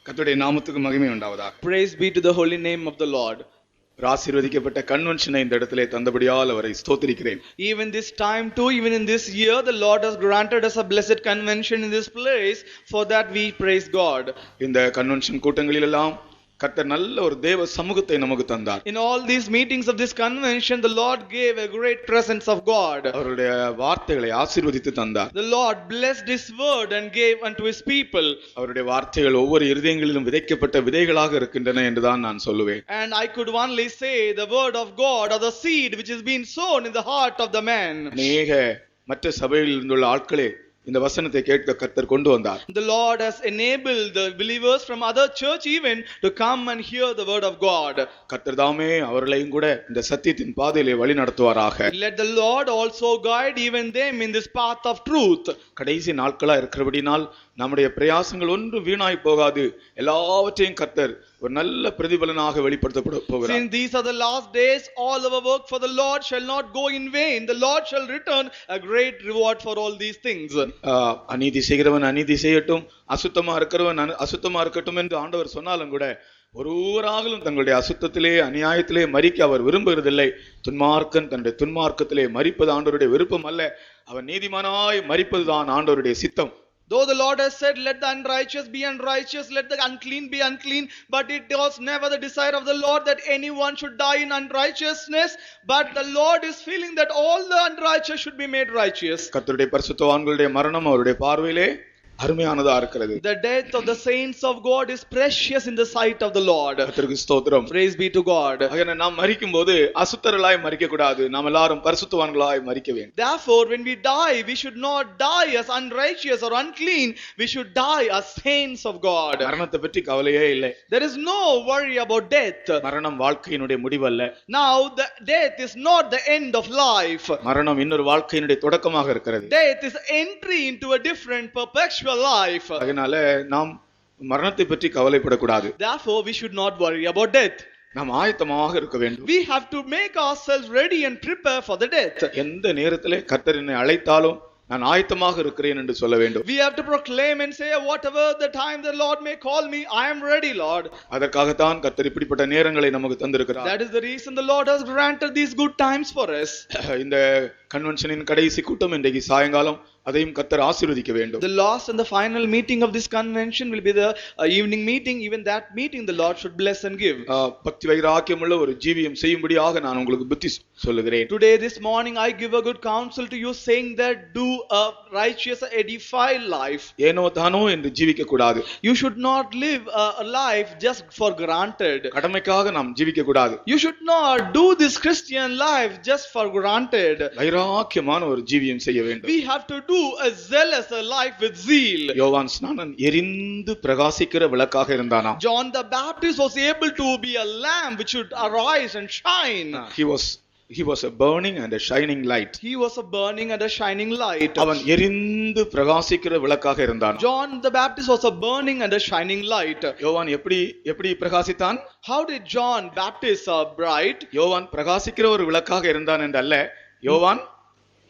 கர்த்தருடைய நாமத்துக்கு மகிமை உண்டாவதாக. Praise be to the holy name of the Lord. ஒரு ஆசீர்வதிக்கப்பட்ட கன்வென்ஷனை இந்த இடத்திலே தந்தபடியால் அவரை ஸ்தோத்திரிக்கிறேன். Even this time too, even in this year, the Lord has granted us a blessed convention in this place. For that we praise God. இந்த convention கூட்டங்களிலெல்லாம் கர்த்தர் நல்ல ஒரு தேவ சமூகத்தை நமக்கு தந்தார். In all these meetings of this convention, the Lord gave a great presence of God. அவருடைய வார்த்தைகளை ஆசீர்வதித்து தந்தார். The Lord blessed His word and gave unto His people. அவருடைய வார்த்தைகள் ஒவ்வொரு இருதயங்களிலும் விதைக்கப்பட்ட விதைகளாக இருக்கின்றன என்றுதான் நான் சொல்லுவேன். And I could only say the word of God or the seed which is being sown in the heart of the man. அநேக மற்ற சபையில் இருந்துள்ள ஆட்களே இந்த வசனத்தை கேட்க கர்த்தர் கொண்டு வந்தார். The Lord has enabled the believers from other church even to come and hear the word of God. கர்த்தர் தாமே அவர்களையும் கூட இந்த சத்தியத்தின் பாதையிலே வழி நடத்துவாராக. Let the Lord also guide even them in this path of truth. கடைசி நாட்களா இருக்கிறபடினால் நம்முடைய பிரயாசங்கள் ஒன்று வீணாய் போகாது. எல்லாவற்றையும் கர்த்தர் ஒரு நல்ல பிரதிபலனாக வெளிப்படுத்த போகிறார். Since these are the last days, all our work for the Lord shall not go in vain. The Lord shall return a great reward for all these things. அநீதி செய்கிறவன் அநீதி செய்யட்டும், அசுத்தமா இருக்கிறவன் அசுத்தமா இருக்கட்டும் என்று ஆண்டவர் சொன்னாலும் கூட ஒருவராகலும் தங்களுடைய அசுத்தத்திலே அநியாயத்திலே மரிக்க அவர் விரும்புகிறதில்லை. துன்மார்க்கன் தன்னுடைய துன்மார்க்கத்திலே மரிப்பது ஆண்டவருடைய விருப்பம் அல்ல, அவன் நீதிமானாய் மரிப்பதுதான் ஆண்டவருடைய சித்தம். Though the Lord has said, let the unrighteous be unrighteous, let the unclean be unclean, but it was never the desire of the Lord that anyone should die in unrighteousness, but the Lord is feeling that all the unrighteous should be made righteous. கர்த்தருடைய பரிசுத்தவான்களுடைய மரணம் அவருடைய பார்வையிலே அருமையானதா இருக்கிறது. The death of the saints of God is precious in the sight of the Lord. கர்த்தருக்கு ஸ்தோத்திரம். Praise be to God. ஆகவே நாம் மரிக்கும்போது அசுத்தர்களாய் மரிக்க கூடாது, நாம் எல்லாரும் பரிசுத்தவான்களாய் மரிக்க வேண்டும். Therefore, when we die, we should not die as unrighteous or unclean. We should die as saints of God. மரணத்தை பற்றி கவலையே இல்லை. There is no worry about death. மரணம் வாழ்க்கையினுடைய முடிவல்ல. Now, the death is not the end of life. மரணம் இன்னொரு வாழ்க்கையினுடைய தொடக்கமாக இருக்கிறது. Death is entry into a different perpetual life. அதனால நாம் மரணத்தை பற்றி கவலைப்படக்கூடாது. Therefore, we should not worry about death. நாம் ஆயத்தமாக இருக்க வேண்டும். We have to make ourselves ready and prepare for the death. எந்த நேரத்திலே கர்த்தர் என்னை அழைத்தாலும் நான் ஆயத்தமாக இருக்கிறேன் என்று சொல்ல வேண்டும். We have to proclaim and say, whatever the time the Lord may call me, I am ready, Lord. அதற்காகத்தான் கர்த்தர் இப்படிப்பட்ட நேரங்களை நமக்கு தந்திருக்கிறார். That is the reason the Lord has granted these good times for us. இந்த கன்வென்ஷனின் கடைசி கூட்டம் இன்றைக்கு சாயங்காலம் அதையும் கர்த்தர் ஆசீர்வதிக்க வேண்டும். The last and the final meeting of this convention will be the evening meeting. Even that meeting the Lord should bless and give. பக்தி வைராக்கியமுள்ள ஒரு ஜீவியம் செய்யும்படியாக நான் உங்களுக்கு புத்தி சொல்லுகிறேன். Today this morning I give a good counsel to you, saying that do a righteous edified life. ஏனோ தானோ என்று ஜீவிக்க கூடாது. You should not live a life just for granted. கடமைக்காக நாம் ஜீவிக்க கூடாது. You should not do this Christian life just for granted. வைராக்கியமான ஒரு ஜீவியம் செய்ய வேண்டும். We have to do a zealous a life with zeal. யோவான் ஸ்நானன் எரிந்து பிரகாசிக்கிற விளக்காக இருந்தானா. John the Baptist was able to be a lamp which should arise and shine. He was a burning and a shining light. He was a burning and a shining light. அவன் எரிந்து பிரகாசிக்கிற விளக்காக இருந்தான். John the Baptist was a burning and a shining light. யோவான் எப்படி பிரகாசித்தான்? How did John Baptist bright? யோவான் பிரகாசிக்கிற ஒரு விளக்காக இருந்தான் என்றல்ல, யோவான்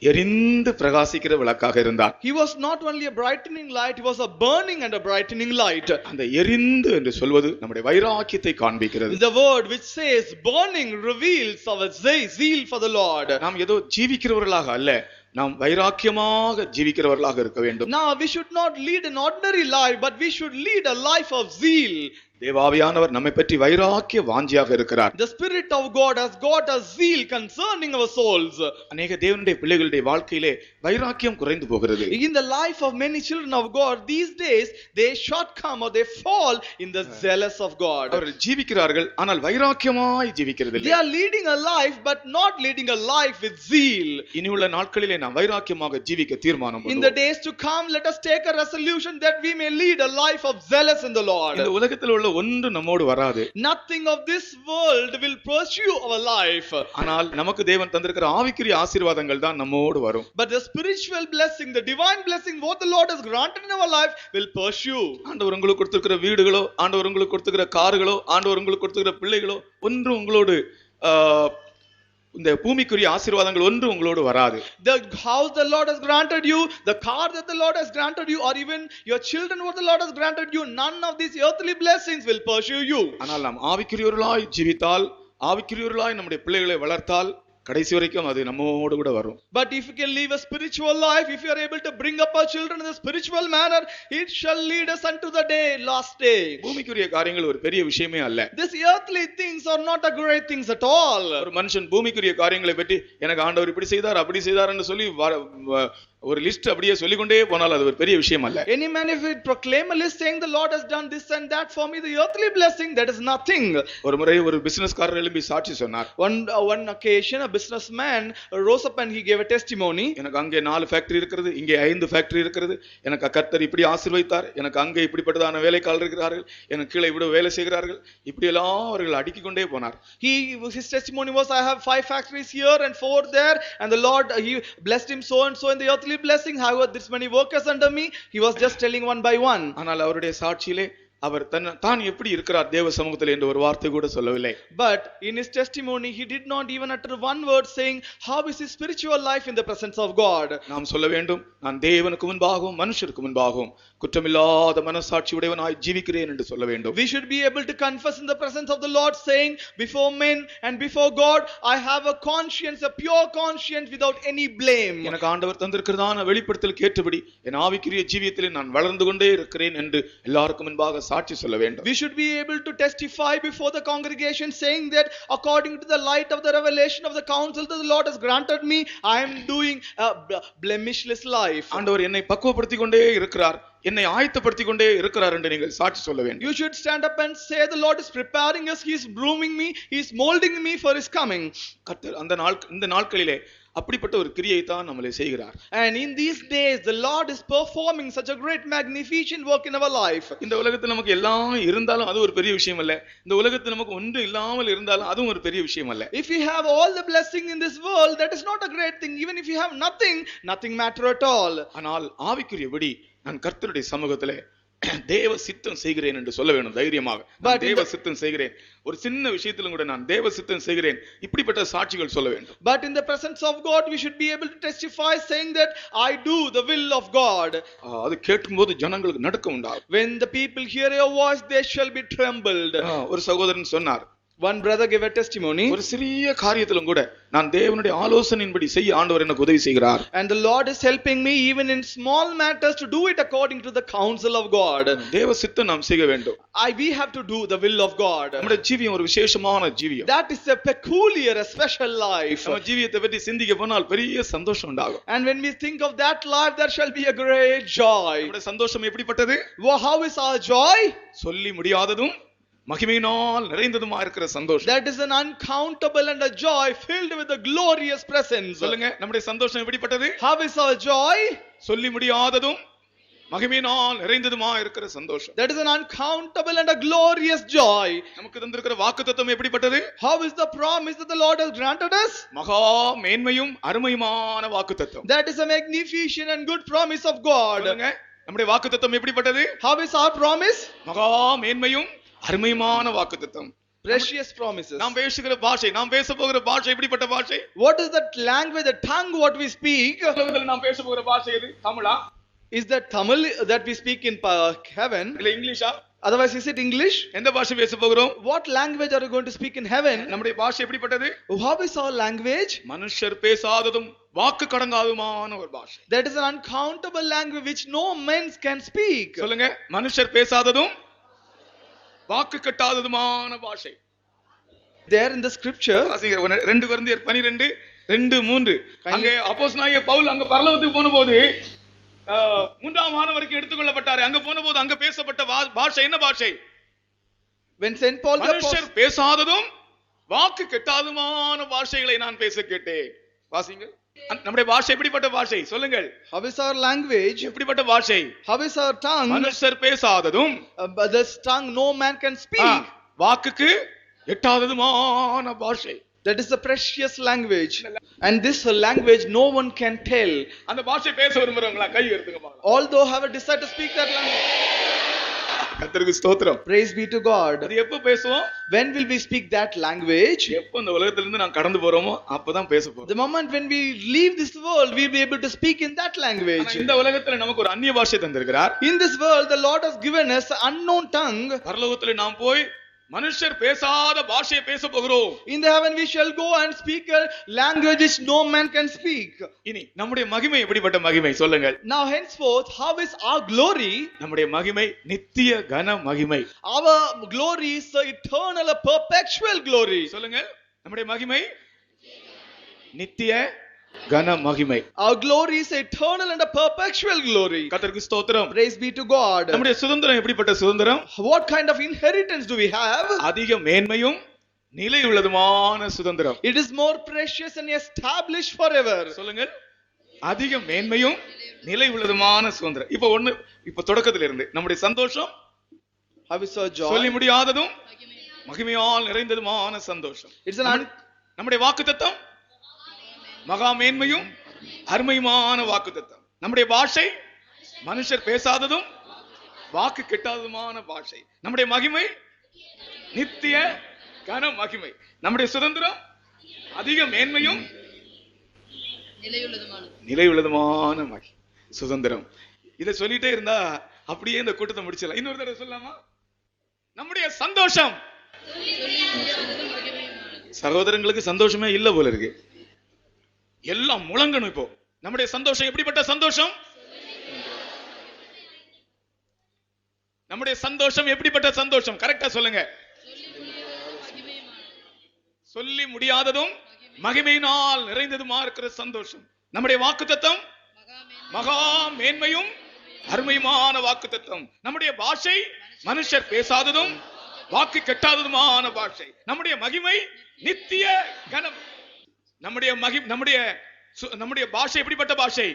எரிந்து பிரகாசிக்கிற விளக்காக இருந்தான். He was not only a brightening light, he was a burning and a brightening light. அந்த எரிந்து என்று சொல்வது நம்முடைய வைராக்கியத்தை காண்பிக்கிறது. The word which says burning reveals our zeal for the Lord. நாம் ஏதோ ஜீவிக்கிறவர்களாக அல்ல, நாம் வைராக்கியமாக ஜீவிக்கிறவர்களாக இருக்க வேண்டும். Now we should not lead an ordinary life, but we should lead a life of zeal. தேவாவியானவர் நம்மை பற்றி வைராக்கிய வாஞ்சியாக இருக்கிறார். The Spirit of God has got a zeal concerning our souls. அநேக தேவனுடைய பிள்ளைகளுடைய வாழ்க்கையிலே வைராக்கியம் குறைந்து போகிறது. In the life of many children of God these days, they shortcome or they fall in the zealous of God. அவர்கள் ஜீவிக்கிறார்கள், ஆனால் வைராக்கியமாய் ஜீவிக்கிறதில்லை. They are leading a life but not leading a life with zeal. இனியுள்ள நாட்களிலே நாம் வைராக்கியமாக ஜீவிக்க தீர்மானம் In the days to come, let us take a resolution that we may lead a life of zealous in the Lord. இந்த உலகத்தில் உள்ள ஒன்று நம்மோடு வராது. Nothing of this world will pursue our life. ஆனால் நமக்கு தேவன் தந்திருக்கிற ஆவிக்குரிய ஆசீர்வாதங்கள் தான் நம்மோடு வரும். But the spiritual blessing, the divine blessing what the Lord has granted in our life will pursue. ஆண்டவர் உங்களுக்கு கொடுத்திருக்கிற வீடுகளோ, ஆண்டவர் உங்களுக்கு கொடுத்திருக்கிற கார்களோ, ஆண்டவர் உங்களுக்கு கொடுத்திருக்கிற பிள்ளைகளோ ஒன்று உங்களோடு இந்த பூமிக்குரிய ஆசீர்வாதங்கள் ஒன்று உங்களோடு வராது. The house the Lord has granted you, the car that the Lord has granted you, or even your children what the Lord has granted you, none of these earthly blessings will pursue you. ஆனால் நாம் ஆவிக்குரியவர்களாய் ஜீவித்தால், ஆவிக்குரியவர்களாய் நம்முடைய பிள்ளைகளை வளர்த்தால் கடைசி வரைக்கும் அது நம்மோடு கூட வரும். But if you can live a spiritual life, if you are able to bring up our children in a spiritual manner, it shall lead us unto the last day. பூமிக்குரிய காரியங்கள் ஒரு பெரிய விஷயமே அல்ல. These earthly things are not a great things at all. ஒரு மனுஷன் பூமிக்குரிய காரியங்களை பற்றி எனக்கு ஆண்டவர் இப்படி செய்தார் அப்படி செய்தார்னு சொல்லி ஒரு லிஸ்ட் அப்படியே சொல்லிக்கொண்டே போனால் அது ஒரு பெரிய விஷயம் அல்ல. Any man if it proclaim a list saying the Lord has done this and that for me, the earthly blessing, that is nothing. ஒரு முறை ஒரு பிசினஸ்காரர் எழும்பி சாட்சி சொன்னார். One occasion a businessman rose up and he gave a testimony. எனக்கு அங்கே 4 factory இருக்கிறது, இங்கே 5 ஃபேக்டரி இருக்கிறது, எனக்கு கர்த்தர் இப்படி ஆசீர்வதித்தார், எனக்கு அங்கே இப்படிப்பட்டதான வேலைக்காரர் இருக்கிறார்கள், எனக்கு கீழே இவ்வளவு வேலை செய்கிறார்கள், இப்படி எல்லாம் அவர்கள் அடுக்கிக் கொண்டே போனார். His testimony was, I have 5 factories here and 4 there, and the Lord he blessed him so and so in the earthly blessing. However, this many workers under me. He was just telling one by one. ஆனால் அவருடைய சாட்சியிலே அவர் தான் எப்படி இருக்கிறார் தேவ சமூகத்தில் என்று ஒரு வார்த்தை கூட சொல்லவில்லை. But in his testimony he did not even utter one word saying how is his spiritual life in the presence of God. நாம் சொல்ல வேண்டும், நான் தேவனுக்கு முன்பாகவும் மனுஷருக்கு முன்பாகவும் குற்றமில்லாத மனசாட்சி உடையவனாய் ஜீவிக்கிறேன் என்று சொல்ல வேண்டும். We should be able to confess in the presence of the Lord saying before men and before God, I have a conscience, a pure conscience without any blame. எனக்கு ஆண்டவர் தந்திருக்கிறதான வெளிப்படுத்தலுக்கு ஏற்றபடி என் ஆவிக்குரிய ஜீவியத்திலே நான் வளர்ந்து கொண்டே இருக்கிறேன் என்று எல்லாருக்கும் முன்பாக சாட்சி சொல்ல வேண்டும். We should be able to testify before the congregation saying that according to the light of the revelation of the counsel that the Lord has granted me, I am doing a blemishless life. ஆண்டவர் என்னை பக்குவப்படுத்திக் கொண்டே இருக்கிறார், என்னை ஆயத்தப்படுத்திக் கொண்டே இருக்கிறார் என்று நீங்கள் சாட்சி சொல்ல வேண்டும். You should stand up and say the Lord is preparing us, he is grooming me, he is molding me for his coming. கர்த்தர் இந்த நாட்களிலே அப்படிப்பட்ட ஒரு கிரியை தான் நம்மளை செய்கிறார். And in these days the Lord is performing such a great magnificent work in our life. இந்த உலகத்தில் நமக்கு எல்லாம் இருந்தாலும் அது ஒரு பெரிய விஷயம் அல்ல, இந்த உலகத்தில் நமக்கு ஒன்று இல்லாமல் இருந்தாலும் அதுவும் ஒரு பெரிய விஷயம் அல்ல. If we have all the blessing in this world, that is not a great thing. Even if you have nothing matter at all. ஆனால் ஆவிக்குரியபடி நான் கர்த்தருடைய சமூகத்திலே தேவ சித்தம் செய்கிறேன் என்று சொல்ல வேண்டும் தைரியமாக. தேவ சித்தம் செய்கிறேன், ஒரு சின்ன விஷயத்திலும் கூட நான் தேவ சித்தம் செய்கிறேன், இப்படிப்பட்ட சாட்சிகள் சொல்ல வேண்டும். But in the presence of God we should be able to testify saying that I do the will of God. அது கேட்கும்போது ஜனங்களுக்கு நடுக்கம் உண்டாகும். When the people hear your voice they shall be trembled. ஒரு சகோதரன் சொன்னார், one brother gave a testimony, ஒரு சிறிய காரியத்திலும் கூட நான் தேவனுடைய ஆலோசனையின்படி செய்ய ஆண்டவர் எனக்கு உதவி செய்கிறார். And the Lord is helping me even in small matters to do it according to the counsel of God. தேவ சித்தம் நாம் செய்ய வேண்டும். We have to do the will of God. நம்முடைய ஜீவியம் ஒரு விசேஷமான ஜீவியம். That is a peculiar, a special life. நம்ம ஜீவியத்தை பற்றி சிந்திக்க போனால் பெரிய சந்தோஷம் உண்டாகும். And when we think of that life there shall be a great joy. நம்முடைய சந்தோஷம் எப்படிப்பட்டது? How is our joy? சொல்லி முடியாததும் மகிமையினால் நிறைந்ததுமா இருக்கிற சந்தோஷம். That is an uncountable and a joy filled with the glorious presence. சொல்லுங்க, நம்முடைய சந்தோஷம் எப்படிப்பட்டது? How is our joy? சொல்லி முடியாததும் மகிமையினால் நிறைந்ததுமா இருக்கிற சந்தோஷம். That is an uncountable and a glorious joy. நமக்கு தந்திருக்கிற வாக்குத்தத்தம் எப்படிப்பட்டது? How is the promise that the Lord has granted us? மகா மேன்மையும் அருமையுமான வாக்குத்தத்தம். That is a magnificent and good promise of God. சொல்லுங்க, நம்முடைய வாக்குத்தத்தம் எப்படிப்பட்டது? How is our promise? மகா மேன்மையும் அருமையுமான வாக்குத்தத்தம். Precious promises. நாம் பேசுகிற பாஷை, நாம் பேச போகிற பாஷை எப்படிப்பட்ட பாஷை? What is that language, the tongue what we speak? நாம் பேச போகிற பாஷை எது? தமிழா? Is that Tamil that we speak in heaven? இல்ல இங்கிலீஷா? Otherwise is it English? எந்த பாஷை பேச போகிறோம்? What language are we going to speak in heaven? நம்முடைய பாஷை எப்படிப்பட்டது? How is our language? மனுஷர் பேசாததும் வாக்கு கடங்காததுமான ஒரு பாஷை. That is an uncountable language which no men can speak. சொல்லுங்க, மனுஷர் பேசாததும் வாக்கு கட்டாததுமான பாஷை. There in the scripture 2 கொரிந்தியர் 12:2-3 அங்கே அப்போஸ்தலனாகிய பவுல் அங்க பரலோகத்துக்கு போனபோது 3ஆம் வானம் வரைக்கும் எடுத்துக்கொள்ளப்பட்டாரு. அங்க போனபோது அங்க பேசப்பட்ட பாஷை என்ன பாஷை? when Saint Paul the மனுஷர் பேசாததும் வாக்கு கட்டாததுமான பாஷைகளை நான் பேச கேட்டேன். வாசிங்க, நம்முடைய பாஷை எப்படிப்பட்ட பாஷை? சொல்லுங்கள். How is our language? எப்படிப்பட்ட பாஷை? How is our tongue? மனுஷர் பேசாததும் this tongue no man can speak. வாக்குக்கு எட்டாததுமான பாஷை. That is the precious language, and this language no one can tell. அந்த பாஷை பேச விரும்புறவங்களா கை எடுத்துங்க பாருங்க. Although have a desire to speak that language. கர்த்தருக்கு ஸ்தோத்திரம். Praise be to God. அது எப்ப பேசுவோம்? When will we speak that language? எப்ப இந்த உலகத்துல இருந்து நான் கடந்து போறோமோ அப்பதான் பேச போறோம். The moment when we leave this world, we'll be able to speak in that language. ஆனா இந்த உலகத்துல நமக்கு ஒரு அந்நிய பாஷை தந்திருக்கிறார். In this world, the Lord has given us unknown tongue. பரலோகத்துல நாம் போய் மனுஷர் பேசாத பாஷையை பேச போகிறோம். In the heaven we shall go and speak a language which no man can speak. இனி நம்முடைய மகிமை எப்படிப்பட்ட மகிமை சொல்லுங்கள். Now henceforth, how is our glory? நம்முடைய மகிமை நித்திய கன மகிமை. Our glory is the eternal, a perpetual glory. சொல்லுங்கள். நம்முடைய மகிமை நித்திய கன மகிமை. Our glory is eternal and a perpetual glory. கர்த்தருக்கு ஸ்தோத்திரம். Praise be to God. நம்முடைய சுதந்திரம் எப்படிப்பட்ட சுதந்திரம்? What kind of inheritance do we have? அதிக மேன்மையும் நிலை உள்ளதுமான சுதந்திரம். It is more precious and established forever. சொல்லுங்கள். அதிக மேன்மையும் நிலை உள்ளதுமான சுதந்திரம். இப்ப தொடக்கத்துல இருந்து நம்முடைய சந்தோஷம் How is our joy? சொல்லி முடியாததும் மகிமையால் நிறைந்ததுமான சந்தோஷம். It's an நம்முடைய வாக்குத்தத்தம் மகா மேன்மையும் அருமையுமான வாக்குத்தத்தம். நம்முடைய பாஷை மனுஷர் பேசாததும் வாக்கு கெட்டாததுமான பாஷை. நம்முடைய மகிமை நித்திய கன மகிமை. நம்முடைய சுதந்திரம் அதிக மேன்மையும் நிலையுள்ளதுமான மகிமை சுதந்திரம். இதை சொல்லிட்டே இருந்தா அப்படியே இந்த கூட்டத்தை முடிச்சிடலாம். இன்னொரு தடவை சொல்லலாமா? நம்முடைய சந்தோஷம். சகோதரங்களுக்கு சந்தோஷமே இல்ல போல இருக்கு. எல்லாம் முழங்கணும். இப்போ நம்முடைய சந்தோஷம் எப்படிப்பட்ட சந்தோஷம்? நம்முடைய சந்தோஷம் எப்படிப்பட்ட சந்தோஷம்? கரெக்டா சொல்லுங்க. சொல்லி முடியாததும் மகிமையினால் நிறைந்ததுமா இருக்கிற சந்தோஷம். நம்முடைய வாக்குத்தத்தம் மகா மேன்மையும் அருமையுமான வாக்குத்தத்தம். நம்முடைய பாஷை மனுஷர் பேசாததும் வாக்கு கெட்டாததுமான பாஷை. நம்முடைய மகிமை நித்திய கனம். நம்முடைய பாஷை எப்படிப்பட்ட பாஷை?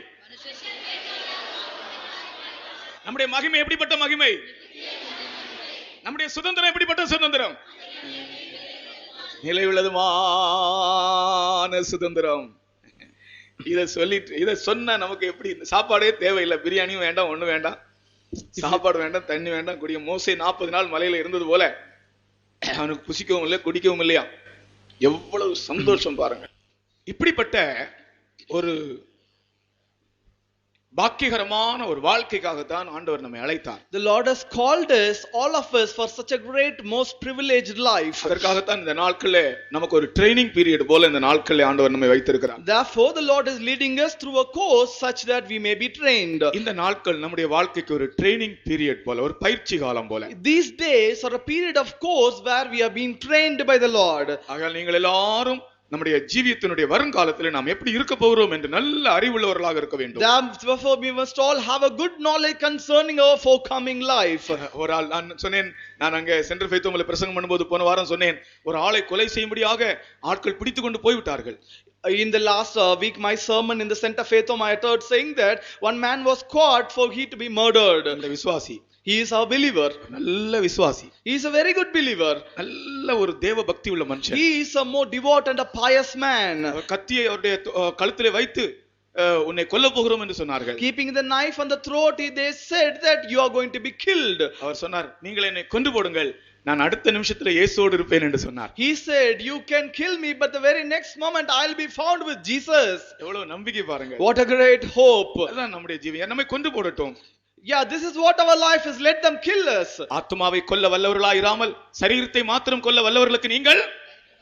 நம்முடைய மகிமை எப்படிப்பட்ட மகிமை? நம்முடைய சுதந்திரம் எப்படிப்பட்ட சுதந்திரம்? நிலையுள்ளதுமான சுதந்திரம். இத சொன்ன நமக்கு எப்படி சாப்பாடே தேவையில்லை. பிரியாணியும் வேண்டாம், ஒண்ணு வேண்டாம், சாப்பாடு வேண்டாம், தண்ணி வேண்டாம். குடிய மோசே 40 நாள் மலையில இருந்தது போல அவனுக்கு புசிக்கவும் இல்லை, குடிக்கவும் இல்லையா. எவ்வளவு சந்தோஷம் பாருங்க. இப்படிப்பட்ட ஒரு பாக்கியகரமான ஒரு வாழ்க்கைக்காகத்தான் ஆண்டவர் நம்மை அழைத்தார். The Lord has called us, all of us, for such a great, most privileged life. அதற்காகத்தான் இந்த நாட்களிலே நமக்கு ஒரு ட்ரெய்னிங் பீரியட் போல இந்த நாட்களிலே ஆண்டவர் நம்மை வைத்திருக்கிறார். Therefore the Lord is leading us through a course such that we may be trained. இந்த நாட்கள் நம்முடைய வாழ்க்கைக்கு ஒரு ட்ரெய்னிங் பீரியட் போல, ஒரு பயிற்சி காலம் போல. These days are a period of course where we are being trained by the Lord. ஆகையால் நீங்கள் எல்லாரும் நம்முடைய ஜீவியத்தினுடைய வருங்காலத்தில் நாம் எப்படி இருக்க போகிறோம் என்று நல்ல அறிவுள்ளவர்களாக இருக்க வேண்டும். Therefore we must all have a good knowledge concerning our forthcoming life. ஒரு ஆள் நான் அங்கே சென்ட்ரல் ஃபெய்த் ஹோம்ல பிரசங்கம் பண்ணும்போது போன வாரம் சொன்னேன், ஒரு ஆளை கொலை செய்யும்படியாக ஆட்கள் பிடித்து கொண்டு போய்விட்டார்கள். In the last week, my sermon in the Center Faith Home, I heard saying that one man was caught for he to be murdered. அந்த விசுவாசி, he is a believer, நல்ல விசுவாசி, he is a very good believer, நல்ல ஒரு தேவ பக்தி உள்ள மனுஷன். he is a more devout and a pious man. கத்தியை அவருடைய கழுத்திலே வைத்து உன்னை கொல்ல போகிறோம் என்று சொன்னார்கள். Keeping the knife on the throat, they said that you are going to be killed. அவர் சொன்னார், நீங்கள் என்னை கொன்று போடுங்கள், நான் அடுத்த நிமிஷத்துல இயேசுவோடு இருப்பேன் என்று சொன்னார். He said, you can kill me, but the very next moment I'll be found with Jesus. எவ்வளவு நம்பிக்கை பாருங்க. What a great hope. அதான் நம்முடைய ஜீவன். நம்மை கொன்று போடட்டும். Yeah, this is what our life is. Let them kill us. ஆத்துமாவை கொல்ல வல்லவர்களாய் இராமல் சரீரத்தை மாத்திரம் கொல்ல வல்லவர்களுக்கு நீங்கள்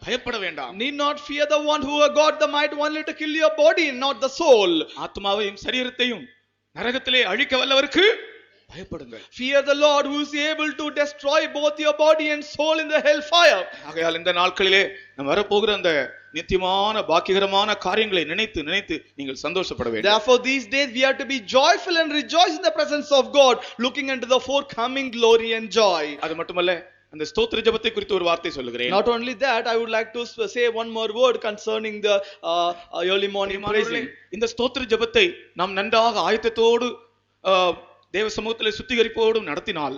பயப்பட வேண்டாம். Need not fear the one who has got the might only to kill your body, not the soul. ஆத்துமாவையும் சரீரத்தையும் நரகத்திலே அழிக்க வல்லவருக்கு பயப்படுங்கள். Fear the Lord who is able to destroy both your body and soul in the hellfire. ஆகையால் இந்த நாட்களிலே நாம் வரப்போகிற அந்த நித்தியமான பாக்கியகரமான காரியங்களை நினைத்து நினைத்து நீங்கள் சந்தோஷப்பட வேண்டும். Therefore these days we have to be joyful and rejoice in the presence of God, looking into the forthcoming glory and joy. அது மட்டுமல்ல, அந்த ஸ்தோத்திர ஜெபத்தை குறித்து ஒரு வார்த்தை சொல்லுகிறேன். Not only that, I would like to say one more word concerning the early morning praising. இந்த ஸ்தோத்திர ஜெபத்தை நாம் நன்றாக ஆயத்தத்தோடு தேவ சமூகத்திலே சுத்திகரிப்போடு நடத்தினால்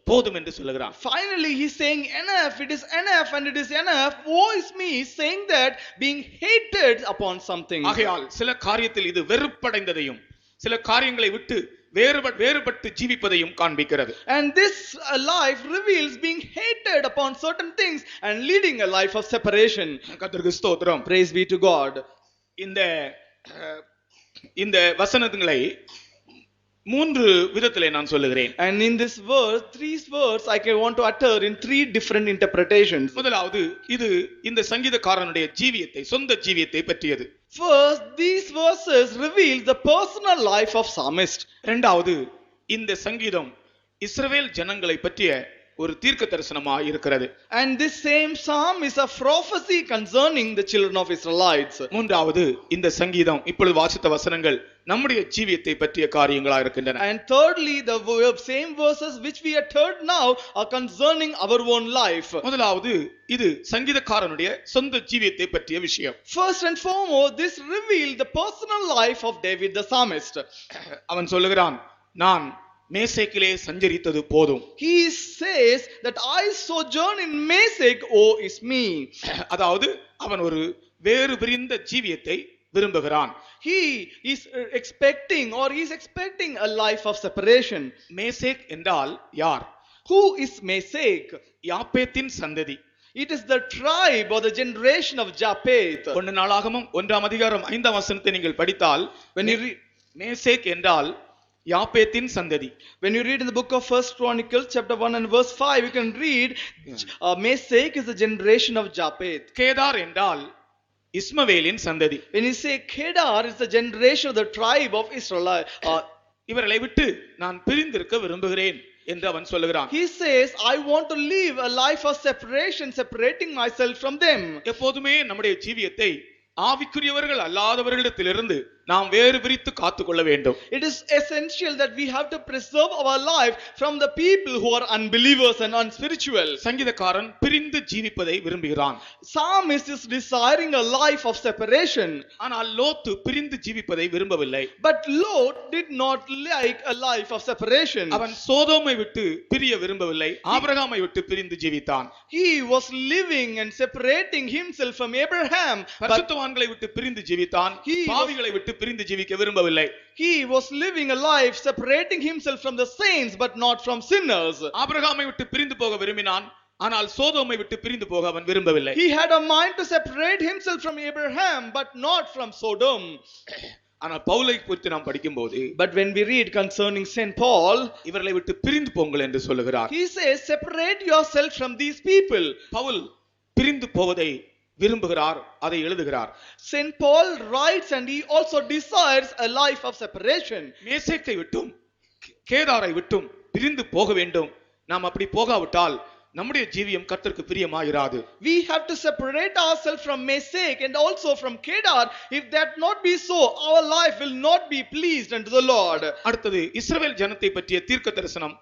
போதும் என்று சொல்லுகிறான். Finally, he's saying enough, it is enough and it is enough. Woe is me, saying that being hated upon something. ஆகையால் சில காரியத்தில் இது வெறுப்படைந்ததையும் சில காரியங்களை விட்டு வேறுபட்டு ஜீவிப்பதையும் காண்பிக்கிறது. And this life reveals being hated upon certain things and leading a life of separation. கர்த்தருக்கு ஸ்தோத்திரம். Praise be to God. இந்த வசனங்களை மூன்று விதத்திலே நான் சொல்லுகிறேன். And in this verse, three words I want to utter in three different interpretations. முதலாவது இது இந்த சங்கீதக்காரனுடைய ஜீவியத்தை சொந்த ஜீவியத்தை பற்றியது. First, these verses reveal the personal life of psalmist. இரண்டாவது இந்த சங்கீதம் இஸ்ரவேல் ஜனங்களை பற்றிய ஒரு தீர்க்க தரிசனமாக இருக்கிறது. And this same psalm is a prophecy concerning the children of Israelites. மூன்றாவது இந்த சங்கீதம் இப்பொழுது வாசித்த வசனங்கள் நம்முடைய ஜீவியத்தை பற்றிய காரியங்களாக இருக்கின்றன. And thirdly, the same verses which we have heard now are concerning our own life. முதலாவது இது சங்கீதக்காரனுடைய சொந்த ஜீவியத்தை பற்றிய விஷயம். First and foremost, this reveals the personal life of David the psalmist. அவன் சொல்லுகிறான், நான் மேசேக்கிலே சஞ்சரித்தது போதும். He says that I sojourn in Mesek, woe is me. அதாவது அவன் ஒரு வேறு பிரிந்த ஜீவியத்தை விரும்புகிறான். He is expecting a life of separation. Meshach என்றால் யார்? Who is Mesek? யாப்பேத்தின் சந்ததி. It is the tribe or the generation of Japheth. ஒன்று நாளாகமம் 1ஆம் அதிகாரம் 5ஆம் வசனத்தை நீங்கள் படித்தால் When you read மேசேக் என்றால் யாப்பேத்தின் சந்ததி. When you read in the book of First Chronicles chapter 1 and verse 5, you can read Mesek is the generation of Japheth. Kedar என்றால் இஸ்மவேலின் சந்ததி. When you say Kedar, it's the generation of the tribe of Israel. இவர்களை விட்டு நான் பிரிந்திருக்க விரும்புகிறேன் என்று அவன் சொல்லுகிறான். He says, I want to live a life of separation, separating myself from them. எப்போதுமே நம்முடைய ஜீவியத்தை ஆவிக்குரியவர்கள் அல்லாதவர்களிடத்திலிருந்து நாம் வேறு பிரித்து காத்துக்கொள்ள வேண்டும். It is essential that we have to preserve our life from the people who are unbelievers and unspiritual. சங்கீதக்காரன் பிரிந்து ஜீவிப்பதை விரும்புகிறான். Psalmist is desiring a life of separation. ஆனால் லோத்து பிரிந்து ஜீவிப்பதை விரும்பவில்லை. But Lot did not like a life of separation. அவன் சோதோமை விட்டு பிரிய விரும்பவில்லை, ஆபிரகாமை விட்டு பிரிந்து ஜீவித்தான். He was living and separating himself from Abraham. பரிசுத்தவான்களை விட்டு பிரிந்து ஜீவித்தான், பாவிகளை விட்டு பிரிந்து ஜீவிக்க விரும்பவில்லை. He was living a life separating himself from the saints but not from sinners. ஆபிரகாமை விட்டு பிரிந்து போக விரும்பினான், ஆனால் சோதோமை விட்டு பிரிந்து போக அவன் விரும்பவில்லை. He had a mind to separate himself from Abraham but not from Sodom. ஆனால் பவுலை குறித்து நாம் படிக்கும்போது, but when we read concerning Saint Paul, இவர்களை விட்டு பிரிந்து போங்கள் என்று சொல்லுகிறார். he says separate yourself from these people. Pavul பிரிந்து போவதை விரும்புகிறார், அதை எழுதுகிறார். Saint Paul writes and he also desires a life of separation. மேசேக்கை விட்டும் கேதாரை விட்டும் பிரிந்து போக வேண்டும். நாம் அப்படி போகாவிட்டால் நம்முடைய ஜீவியம் கர்த்தருக்கு பிரியமாயிராது. We have to separate ourselves from Mesek and also from Kedar. If that not be so, our life will not be pleased unto the Lord. அடுத்தது இஸ்ரவேல் ஜனத்தை பற்றிய தீர்க்க தரிசனம்.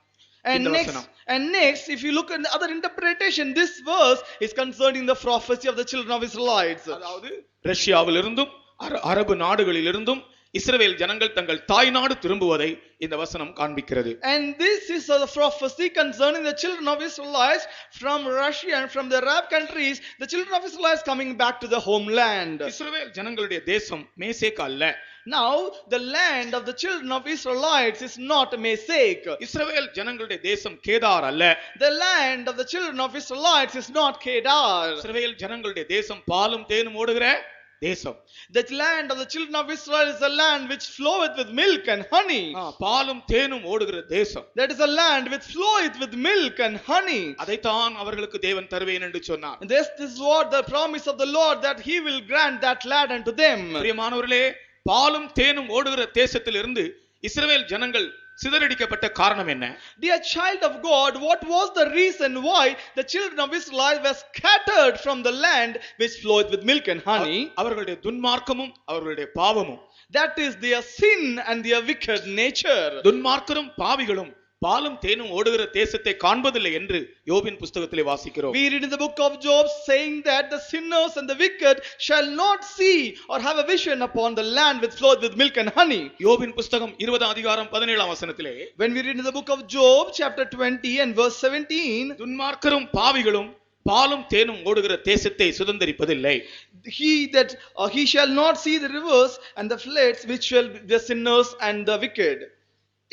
And next, if you look at the other interpretation, this verse is concerning the prophecy of the children of Israelites. அதாவது ரஷ்யாவிலிருந்தும் அரபு நாடுகளிலிருந்தும் இஸ்ரவேல் ஜனங்கள் தங்கள் தாய் நாடு திரும்புவதை இந்த வசனம் காண்பிக்கிறது. And this is the prophecy concerning the children of Israelites from Russia and from the Arab countries, the children of Israelites coming back to the homeland. இஸ்ரவேல் ஜனங்களுடைய தேசம் மேசேக் அல்ல. Now the land of the children of Israelites is not Mesek. இஸ்ரவேல் ஜனங்களுடைய தேசம் கேதார் அல்ல. The land of the children of Israelites is not Kedar. இஸ்ரவேல் ஜனங்களுடைய தேசம் பாலும் தேனும் ஓடுகிற தேசம். The land of the children of Israel is a land which floweth with milk and honey. பாலும் தேனும் ஓடுகிற தேசம். That is a land which floweth with milk and honey. அதைத்தான் அவர்களுக்கு தேவன் தருவேன் என்று சொன்னார். This is what the promise of the Lord, that he will grant that land unto them. பிரியமானவர்களே, பாலும் தேனும் ஓடுகிற தேசத்திலிருந்து இஸ்ரவேல் ஜனங்கள் சிதறடிக்கப்பட்ட காரணம் என்ன? Dear child of God, what was the reason why the children of Israel were scattered from the land which floweth with milk and honey? அவர்களுடைய துன்மார்க்கமும் அவர்களுடைய பாவமும். That is their sin and their wicked nature. துன்மார்க்கரும் பாவிகளும் பாலும் தேனும் ஓடுகிற தேசத்தை காண்பதில்லை என்று யோபின் புஸ்தகத்திலே வாசிக்கிறோம். We read in the book of Job saying that the sinners and the wicked shall not see or have a vision upon the land which floweth with milk and honey. யோபின் புஸ்தகம் 20 அதிகாரம் 17 வசனத்திலே When we read in the book of Job chapter 20 and verse 17, துன்மார்க்கரும் பாவிகளும் பாலும் தேனும் ஓடுகிற தேசத்தை சுதந்தரிப்பதில்லை. he shall not see the rivers and the floods which shall be the sinners and the wicked.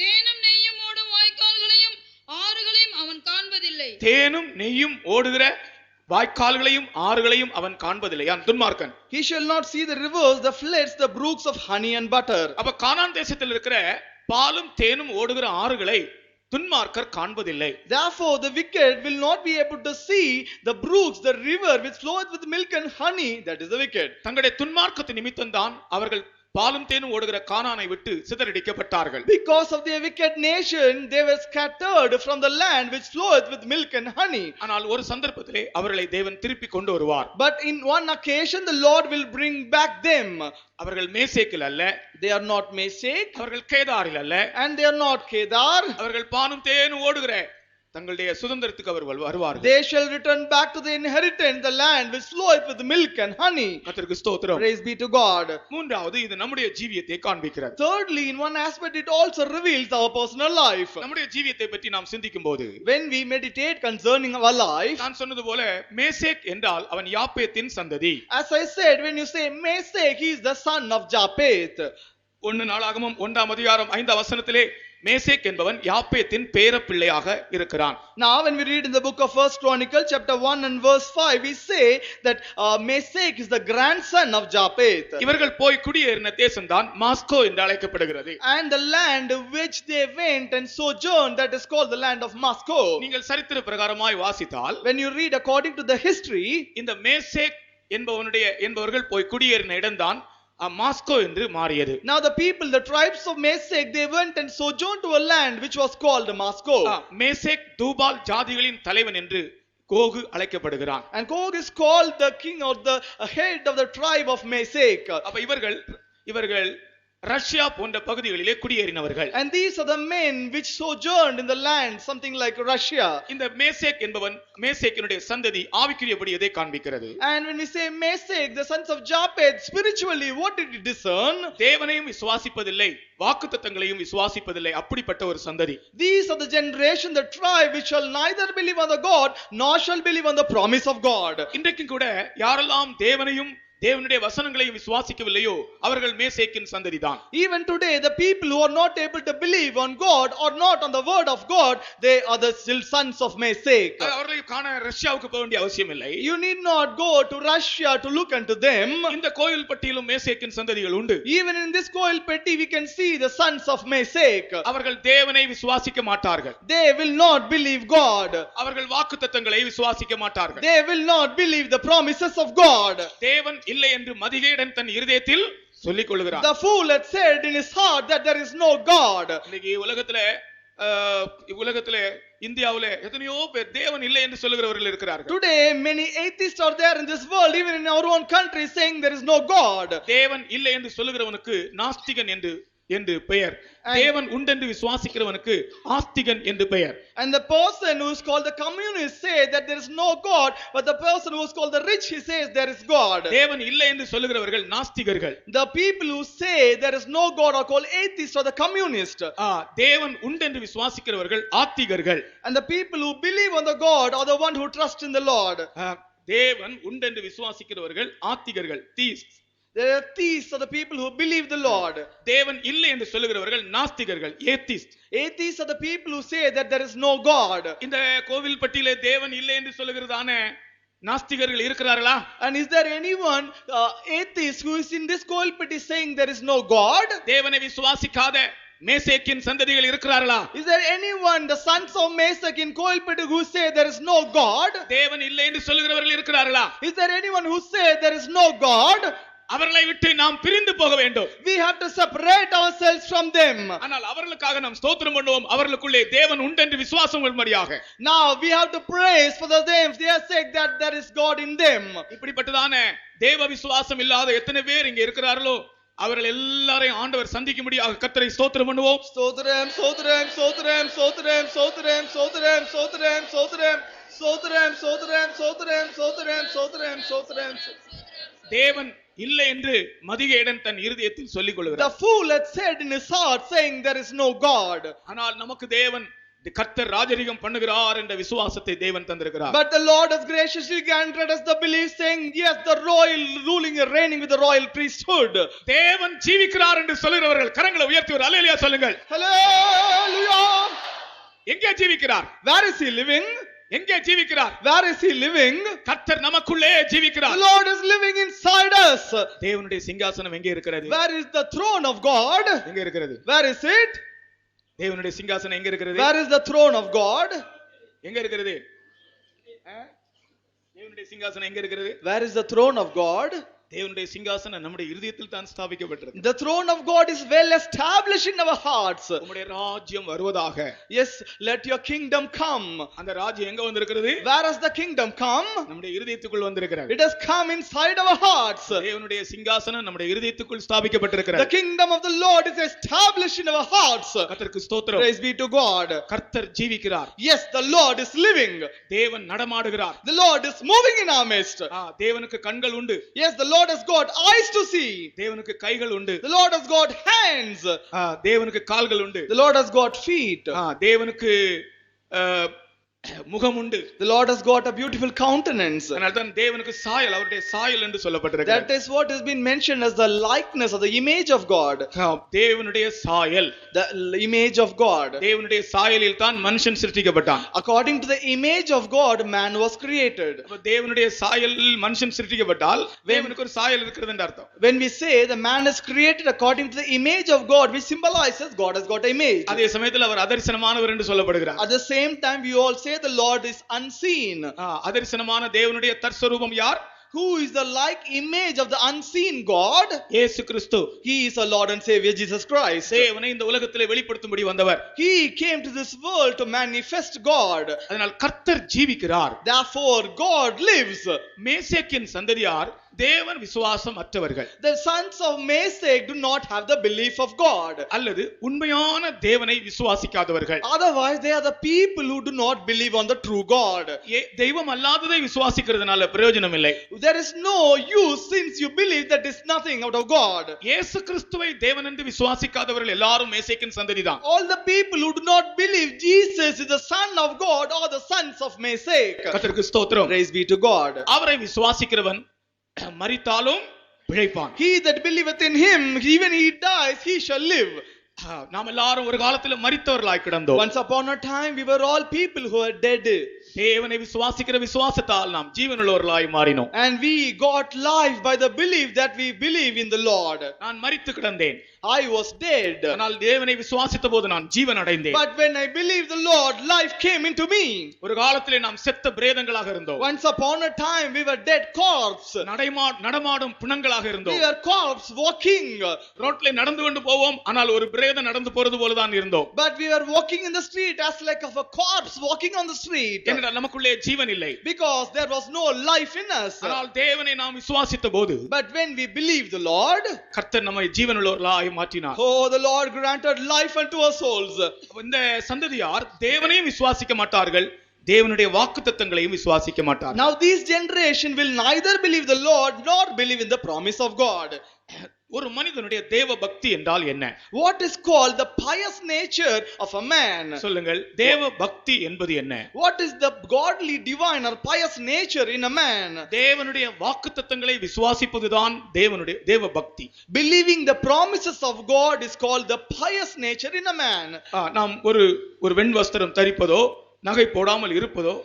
தேனும் நெய்யும் ஓடும் வாய்க்கால்களையும் ஆறுகளையும் அவன் காண்பதில்லை. தேனும் நெய்யும் ஓடுகிற வாய்க்கால்களையும் ஆறுகளையும் அவன் காண்பதில்லை. துன்மார்க்கன். He shall not see the rivers, the floods, the brooks of honey and butter. அப்ப கானான் தேசத்தில் இருக்கிற பாலும் தேனும் ஓடுகிற ஆறுகளை துன்மார்க்கர் காண்பதில்லை. Therefore the wicked will not be able to see the brooks, the river which floweth with milk and honey, that is the wicked. தங்களுடைய துன்மார்க்கத்து நிமித்தம்தான் அவர்கள் பாலும் தேனும் ஓடுகிற கானானை விட்டு சிதறடிக்கப்பட்டார்கள். Because of their wicked nation they were scattered from the land which floweth with milk and honey. ஆனால் ஒரு சந்தர்ப்பத்திலே அவர்களை தேவன் திருப்பி கொண்டு வருவார். But in one occasion the Lord will bring back them. அவர்கள் மேசேக்கில் அல்ல, They are not Mesek, அவர்கள் கேதாரில் அல்ல, and they are not Kedar. அவர்கள் பாலும் தேனும் ஓடுகிற தங்களுடைய சுதந்திரத்துக்கு அவர் வருவார்கள். They shall return back to the inheritance, the land which floweth with milk and honey. கர்த்தருக்கு ஸ்தோத்திரம். Praise be to God. மூன்றாவது, இது நம்முடைய ஜீவியத்தை காண்பிக்கிறது. Thirdly, in one aspect it also reveals our personal life. நம்முடைய ஜீவியத்தை பற்றி நாம் சிந்திக்கும் போது, When we meditate concerning our life, நான் சொன்னது போல மேசேக் என்றால் அவன் யாப்பேத்தின் சந்ததி. as I said, when you say Mesek, he is the son of Japheth. 1 நாளாகமம் 1 அதிகாரம் 5 வசனத்திலே மேசேக் என்பவன் யாப்பேத்தின் பேரப்பிள்ளையாக இருக்கிறான். Now when we read in the book of First Chronicle chapter 1 and verse 5, we say that Mesek is the grandson of Japheth. இவர்கள் போய் குடியேறின தேசம்தான் Moscow என்று அழைக்கப்படுகிறது. And the land which they went and sojourned, that is called the land of Moscow. நீங்கள் சரித்திர பிரகாரமாய் வாசித்தால், When you read according to the history, இந்த Meshach என்பவர்கள் போய் குடியேறின இடம்தான் மாஸ்கோ என்று மாறியது. now the people, the tribes of Mesek, they went and sojourned to a land which was called Moscow. Meshech Tubal ஜாதிகளின் தலைவன் என்று கோகு அழைக்கப்படுகிறான். And Gog is called the king or the head of the tribe of Mesek. அப்ப இவர்கள் Russia போன்ற பகுதிகளிலே குடியேறினவர்கள். And these are the men which sojourned in the land, something like Russia. இந்த Meshach என்பவன் மேசேக்கினுடைய சந்ததி ஆவிக்குரியபடி எதை காண்பிக்கிறது? And when we say Mesek, the sons of Japheth, spiritually what did he discern? தேவனையும் விசுவாசிப்பதில்லை, வாக்குத்தத்தங்களையும் விசுவாசிப்பதில்லை, அப்படிப்பட்ட ஒரு சந்ததி. These are the generation, the tribe which shall neither believe on the God nor shall believe on the promise of God. இன்றைக்கும் கூட யாரெல்லாம் தேவனையும் தேவனுடைய வசனங்களையும் விசுவாசிக்கவில்லையோ அவர்கள் மேசேக்கின் சந்ததிதான். Even today the people who are not able to believe on God or not on the word of God, they are the still sons of Mesek. அவர்களை காண ரஷ்யாவுக்கு போக வேண்டிய அவசியம் இல்லை. You need not go to Russia to look unto them. இந்த கோயில் பட்டியலும் மேசேக்கின் சந்ததிகள் உண்டு. Even in this Koil Petti we can see the sons of Mesek. அவர்கள் தேவனை விசுவாசிக்க மாட்டார்கள். They will not believe God. அவர்கள் வாக்குத்தத்தங்களை விசுவாசிக்க மாட்டார்கள். They will not believe the promises of God. தேவன் இல்லை என்று மதிகேடன் தன் இருதயத்தில் சொல்லிக் கொள்கிறான். The fool had said in his heart that there is no God. இன்னைக்கு உலகத்திலே இந்தியாவிலே எத்தனையோ பேர் தேவன் இல்லை என்று சொல்லுகிறவர்கள் இருக்கிறார்கள். Today many atheists are there in this world, even in our own country, saying there is no God. தேவன் இல்லை என்று சொல்லுகிறவனுக்கு நாஸ்திகன் என்று பெயர். தேவன் உண்டென்று விசுவாசிக்கிறவனுக்கு ஆஸ்திகன் என்று பெயர். And the person who is called the communist say that there is no God, but the person who is called the rich, he says there is God. தேவன் இல்லை என்று சொல்லுகிறவர்கள் நாஸ்திகர்கள். The people who say there is no God are called atheists or the communist. தேவன் உண்டென்று விசுவாசிக்கிறவர்கள் ஆத்திகர்கள். And the people who believe on the God are the one who trust in the Lord. தேவன் உண்டென்று விசுவாசிக்கிறவர்கள் ஆத்திகர்கள், theists. There are thieves are the people who believe the Lord. தேவன் இல்லை என்று சொல்லுகிறவர்கள் நாஸ்திகர்கள், atheists. Atheists are the people who say that there is no God. இந்த கோவில் பட்டியலே தேவன் இல்லை என்று சொல்லுகிறதான நாஸ்திகர்கள் இருக்கிறார்களா? And is there anyone atheist who is in this Koil Petti saying there is no God? தேவனை விசுவாசிக்காத மேசேக்கின் சந்ததிகள் இருக்கிறார்களா? Is there anyone, the sons of Mesek in Koil Petti, who say there is no God? தேவன் இல்லை என்று சொல்லுகிறவர்கள் இருக்கிறார்களா? Is there anyone who say there is no God? அவர்களை விட்டு நாம் பிரிந்து போக வேண்டும். We have to separate ourselves from them. ஆனால் அவர்களுக்காக நாம் ஸ்தோத்திரம் பண்ணுவோம், அவர்களுக்குள்ளே தேவன் உண்டு என்று விசுவாசம் கொள்ளும்படியாக. Now we have to praise for the them, their sake, that there is God in them. இப்படிப்பட்டதான தேவ விசுவாசம் இல்லாத எத்தனை பேர் இங்க இருக்கிறார்களோ அவர்கள் எல்லாரையும் ஆண்டவர் சந்திக்கும்படியாக கர்த்தரை ஸ்தோத்திரம் பண்ணுவோம். Sotram, Sotram, Sotram, Sotram, Sotram, Sotram, Sotram, Sotram, Sotram, Sotram, Sotram, Sotram, Sotram, Sotram. தேவன் இல்லை என்று மதிகேடன் தன் இருதயத்தில் சொல்லிக் The கொள்கிறார். fool had said in his heart, saying, there is no God. ஆனால் நமக்கு தேவன் கர்த்தர் ராஜரிகம் பண்ணுகிறார் என்ற விசுவாசத்தை தேவன் தந்திருக்கிறார். But the Lord has graciously granted us the belief, saying, yes, the royal ruling and reigning with the royal priesthood. தேவன் ஜீவிக்கிறார் என்று சொல்லுகிறவர்கள் கரங்களை உயர்த்தி ஒரு அல்லேலூயா சொல்லுங்கள். Hallelujah! எங்கே ஜீவிக்கிறார்? Where is he living? எங்கே ஜீவிக்கிறார்? Where is he living? கர்த்தர் நமக்குள்ளே The ஜீவிக்கிறார். Lord is living inside us. தேவனுடைய சிங்காசனம் எங்கே இருக்கிறது? Where is the throne of God? எங்கே இருக்கிறது? Where is it? தேவனுடைய சிங்காசனம் எங்கே இருக்கிறது? Where is the throne of God? எங்க இருக்கிறது? தேவனுடைய சிங்காசனம் எங்க இருக்கிறது? Where is the throne of God? தேவனுடைய சிங்காசனம் நம்முடைய இதயத்தில் தான் ஸ்தாபிக்கப்பட்டிருக்கு. The throne of God is well established in our hearts. உம்முடைய ராஜ்யம் வருவதாக. Yes, let your kingdom come. அந்த ராஜ்யம் எங்க வந்திருக்கிறது? Where has the kingdom come? நம்முடைய இதயத்துக்குள் வந்திருக்கிறது. It has come inside our hearts. தேவனுடைய சிங்காசனம் நம்முடைய இதயத்துக்குள் ஸ்தாபிக்கப்பட்டிருக்கிறது. The kingdom of the Lord is established in our hearts. கர்த்தருக்கு ஸ்தோத்திரம். Praise be to God. கர்த்தர் ஜீவிக்கிறார். Yes, the Lord is living. தேவன் நடமாடுகிறார். The Lord is moving in our midst. தேவனுக்கு கண்கள் உண்டு. Yes, the Lord has got eyes to see. தேவனுக்கு கைகள் உண்டு. The Lord has got hands. தேவனுக்கு கால்கள் உண்டு. The Lord has got feet. தேவனுக்கு முகம் உண்டு. The Lord has got a beautiful countenance. அதனால்தான் தேவனுக்கு சாயல், அவருடைய சாயல் என்று சொல்லப்பட்டிருக்கிறது. That is what has been mentioned as the likeness or the image of God. தேவனுடைய சாயல், The image of God. தேவனுடைய சாயலில் தான் மனுஷன் சிருஷ்டிக்கப்பட்டான். According to the image of God, man was created. தேவனுடைய சாயலில் மனுஷன் சிருஷ்டிக்கப்பட்டால் தேவனுக்கு ஒரு சாயல் இருக்கிறது என்று அர்த்தம். When we say the man is created according to the image of God, which symbolizes God has got an image. அதே சமயத்தில் அவர் அதரிசனமானவர் என்று சொல்லப்படுகிறார். At the same time, we all say the Lord is unseen. அதரிசனமான தேவனுடைய தற்ஸ்வரூபம் யார்? Who is the like image of the unseen God? இயேசு கிறிஸ்து. He is our Lord and Savior Jesus Christ. தேவனை இந்த உலகத்திலே வெளிப்படுத்தும்படி வந்தவர். He came to this world to manifest God. அதனால் கர்த்தர் ஜீவிக்கிறார். Therefore God lives. மேசேக்கின் சந்ததியார் தேவன் விசுவாசம் அற்றவர்கள். The sons of Meshach do not have the belief of God. அல்லது உண்மையான தேவனை விசுவாசிக்காதவர்கள். Otherwise they are the people who do not believe on the true God. தெய்வம் அல்லாததை விசுவாசிக்கிறதுனால பிரயோஜனம் இல்லை. There is no use since you believe that is nothing out of God. இயேசு கிறிஸ்துவை தேவன் என்று விசுவாசிக்காதவர்கள் எல்லாரும் மேசேக்கின் சந்ததிதான். All the people who do not believe Jesus is the son of God are the sons of Meshach. கர்த்தருக்கு ஸ்தோத்திரம். Praise be to God. அவரை விசுவாசிக்கிறவன் மரித்தாலும் பிழைப்பான். He that believeth in him, even he dies, he shall live. நாம் எல்லாரும் ஒரு காலத்தில் மரித்தவர்களாய் கிடந்தோம். Once upon a time we were all people who are dead. தேவனை விசுவாசிக்கிற விசுவாசத்தால் நாம் ஜீவனுள்ளவர்களாய் மாறினோம். And we got life by the belief that we believe in the Lord. நான் மரித்து கிடந்தேன். I was dead. ஆனால் தேவனை விசுவாசித்த போது நான் ஜீவன் அடைந்தேன். But when I believed the Lord, life came into me. ஒரு காலத்திலே நாம் செத்த பிரேதங்களாக இருந்தோம். Once upon a time we were dead corpse. நடமாடும் பிணங்களாக இருந்தோம். We were corpse walking. ரோட்ல நடந்து கொண்டு போவோம், ஆனால் ஒரு பிரேதம் நடந்து போறது போல தான் இருந்தோம். But we were walking in the street as like of a corpse walking on the street. ஏனென்றால் நமக்குள்ளே ஜீவன் இல்லை. Because there was no life in us. ஆனால் தேவனை நாம் விசுவாசித்த போது, But when we believed the Lord, கர்த்தர் நம்மை ஜீவனுள்ளவர்களாய் மாற்றினார். oh, the Lord granted life unto our souls. இந்த சந்ததியார் தேவனையும் விசுவாசிக்க மாட்டார்கள், தேவனுடைய வாக்குத்தத்தங்களையும் விசுவாசிக்க மாட்டார்கள். Now this generation will neither believe the Lord nor believe in the promise of God. ஒரு மனிதனுடைய தேவ பக்தி என்றால் என்ன? What is called the pious nature of a man? சொல்லுங்கள், தேவ பக்தி என்பது என்ன? What is the godly, divine or pious nature in a man? தேவனுடைய வாக்குத்தத்தங்களை விசுவாசிப்பதுதான் தேவ பக்தி. Believing the promises of God is called the pious nature in a man. நாம் ஒரு வெண் வஸ்திரம் தரிப்பதோ நகை போடாமல் இருப்பதோ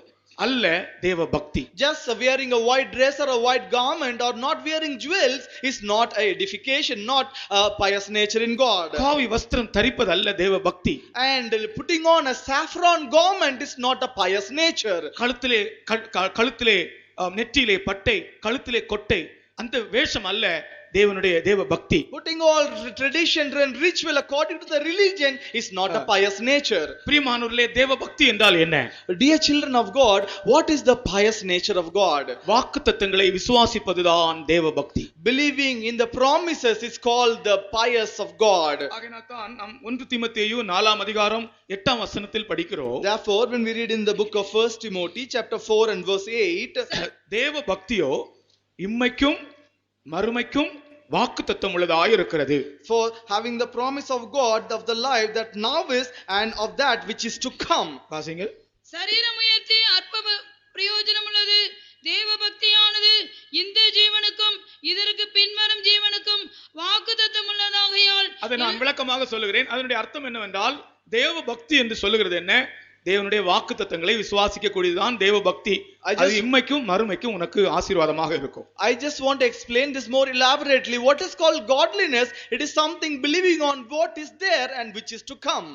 அல்ல தேவ பக்தி. Just wearing a white dress or a white garment or not wearing jewels is not a edification, not a pious nature in God. காவி வஸ்திரம் தரிப்பது அல்ல தேவ பக்தி. And putting on a saffron garment is not a pious nature. கழுத்திலே நெற்றியிலே பட்டை, கழுத்திலே கொட்டை, அந்த வேஷம் அல்ல தேவனுடைய தேவ பக்தி. Putting all tradition and ritual according to the religion is not a pious nature. பிரியமானவர்களே, தேவ பக்தி என்றால் என்ன? Dear children of God, what is the pious nature of God? வாக்குத்தத்தங்களை விசுவாசிப்பதுதான் தேவ பக்தி. Believing in the promises is called the pious of God. ஆகையால்தான் நாம் 1 தீமோத்தேயு 4ஆம் அதிகாரம் 8ஆம் வசனத்தில் படிக்கிறோம். Therefore, when we read in the book of 1 Timothy chapter 4 and verse 8, தேவ பக்தியோ இம்மைக்கும் மறுமைக்கும் வாக்குத்தத்தம் உள்ளதாய் இருக்கிறது. for having the promise of God of the life that now is and of that which is to come. வாசிங்க. சரீர முயற்சி அற்ப பிரயோஜனம் உள்ளது, தேவ பக்தியானது இந்த ஜீவனுக்கும் இதற்கு பின்வரும் ஜீவனுக்கும் வாக்குத்தத்தம் உள்ளதாகையால். அதை நான் விளக்கமாக சொல்லுகிறேன். அதனுடைய அர்த்தம் என்னவென்றால், தேவ பக்தி என்று சொல்லுகிறது என்ன? தேவனுடைய வாக்குத்தத்தங்களை விசுவாசிக்க கூடியதுதான் தேவ பக்தி. அது இம்மைக்கும் மறுமைக்கும் உனக்கு ஆசீர்வாதமாக இருக்கும். I just want to explain this more elaborately. What is called godliness? It is something believing on what is there and which is to come.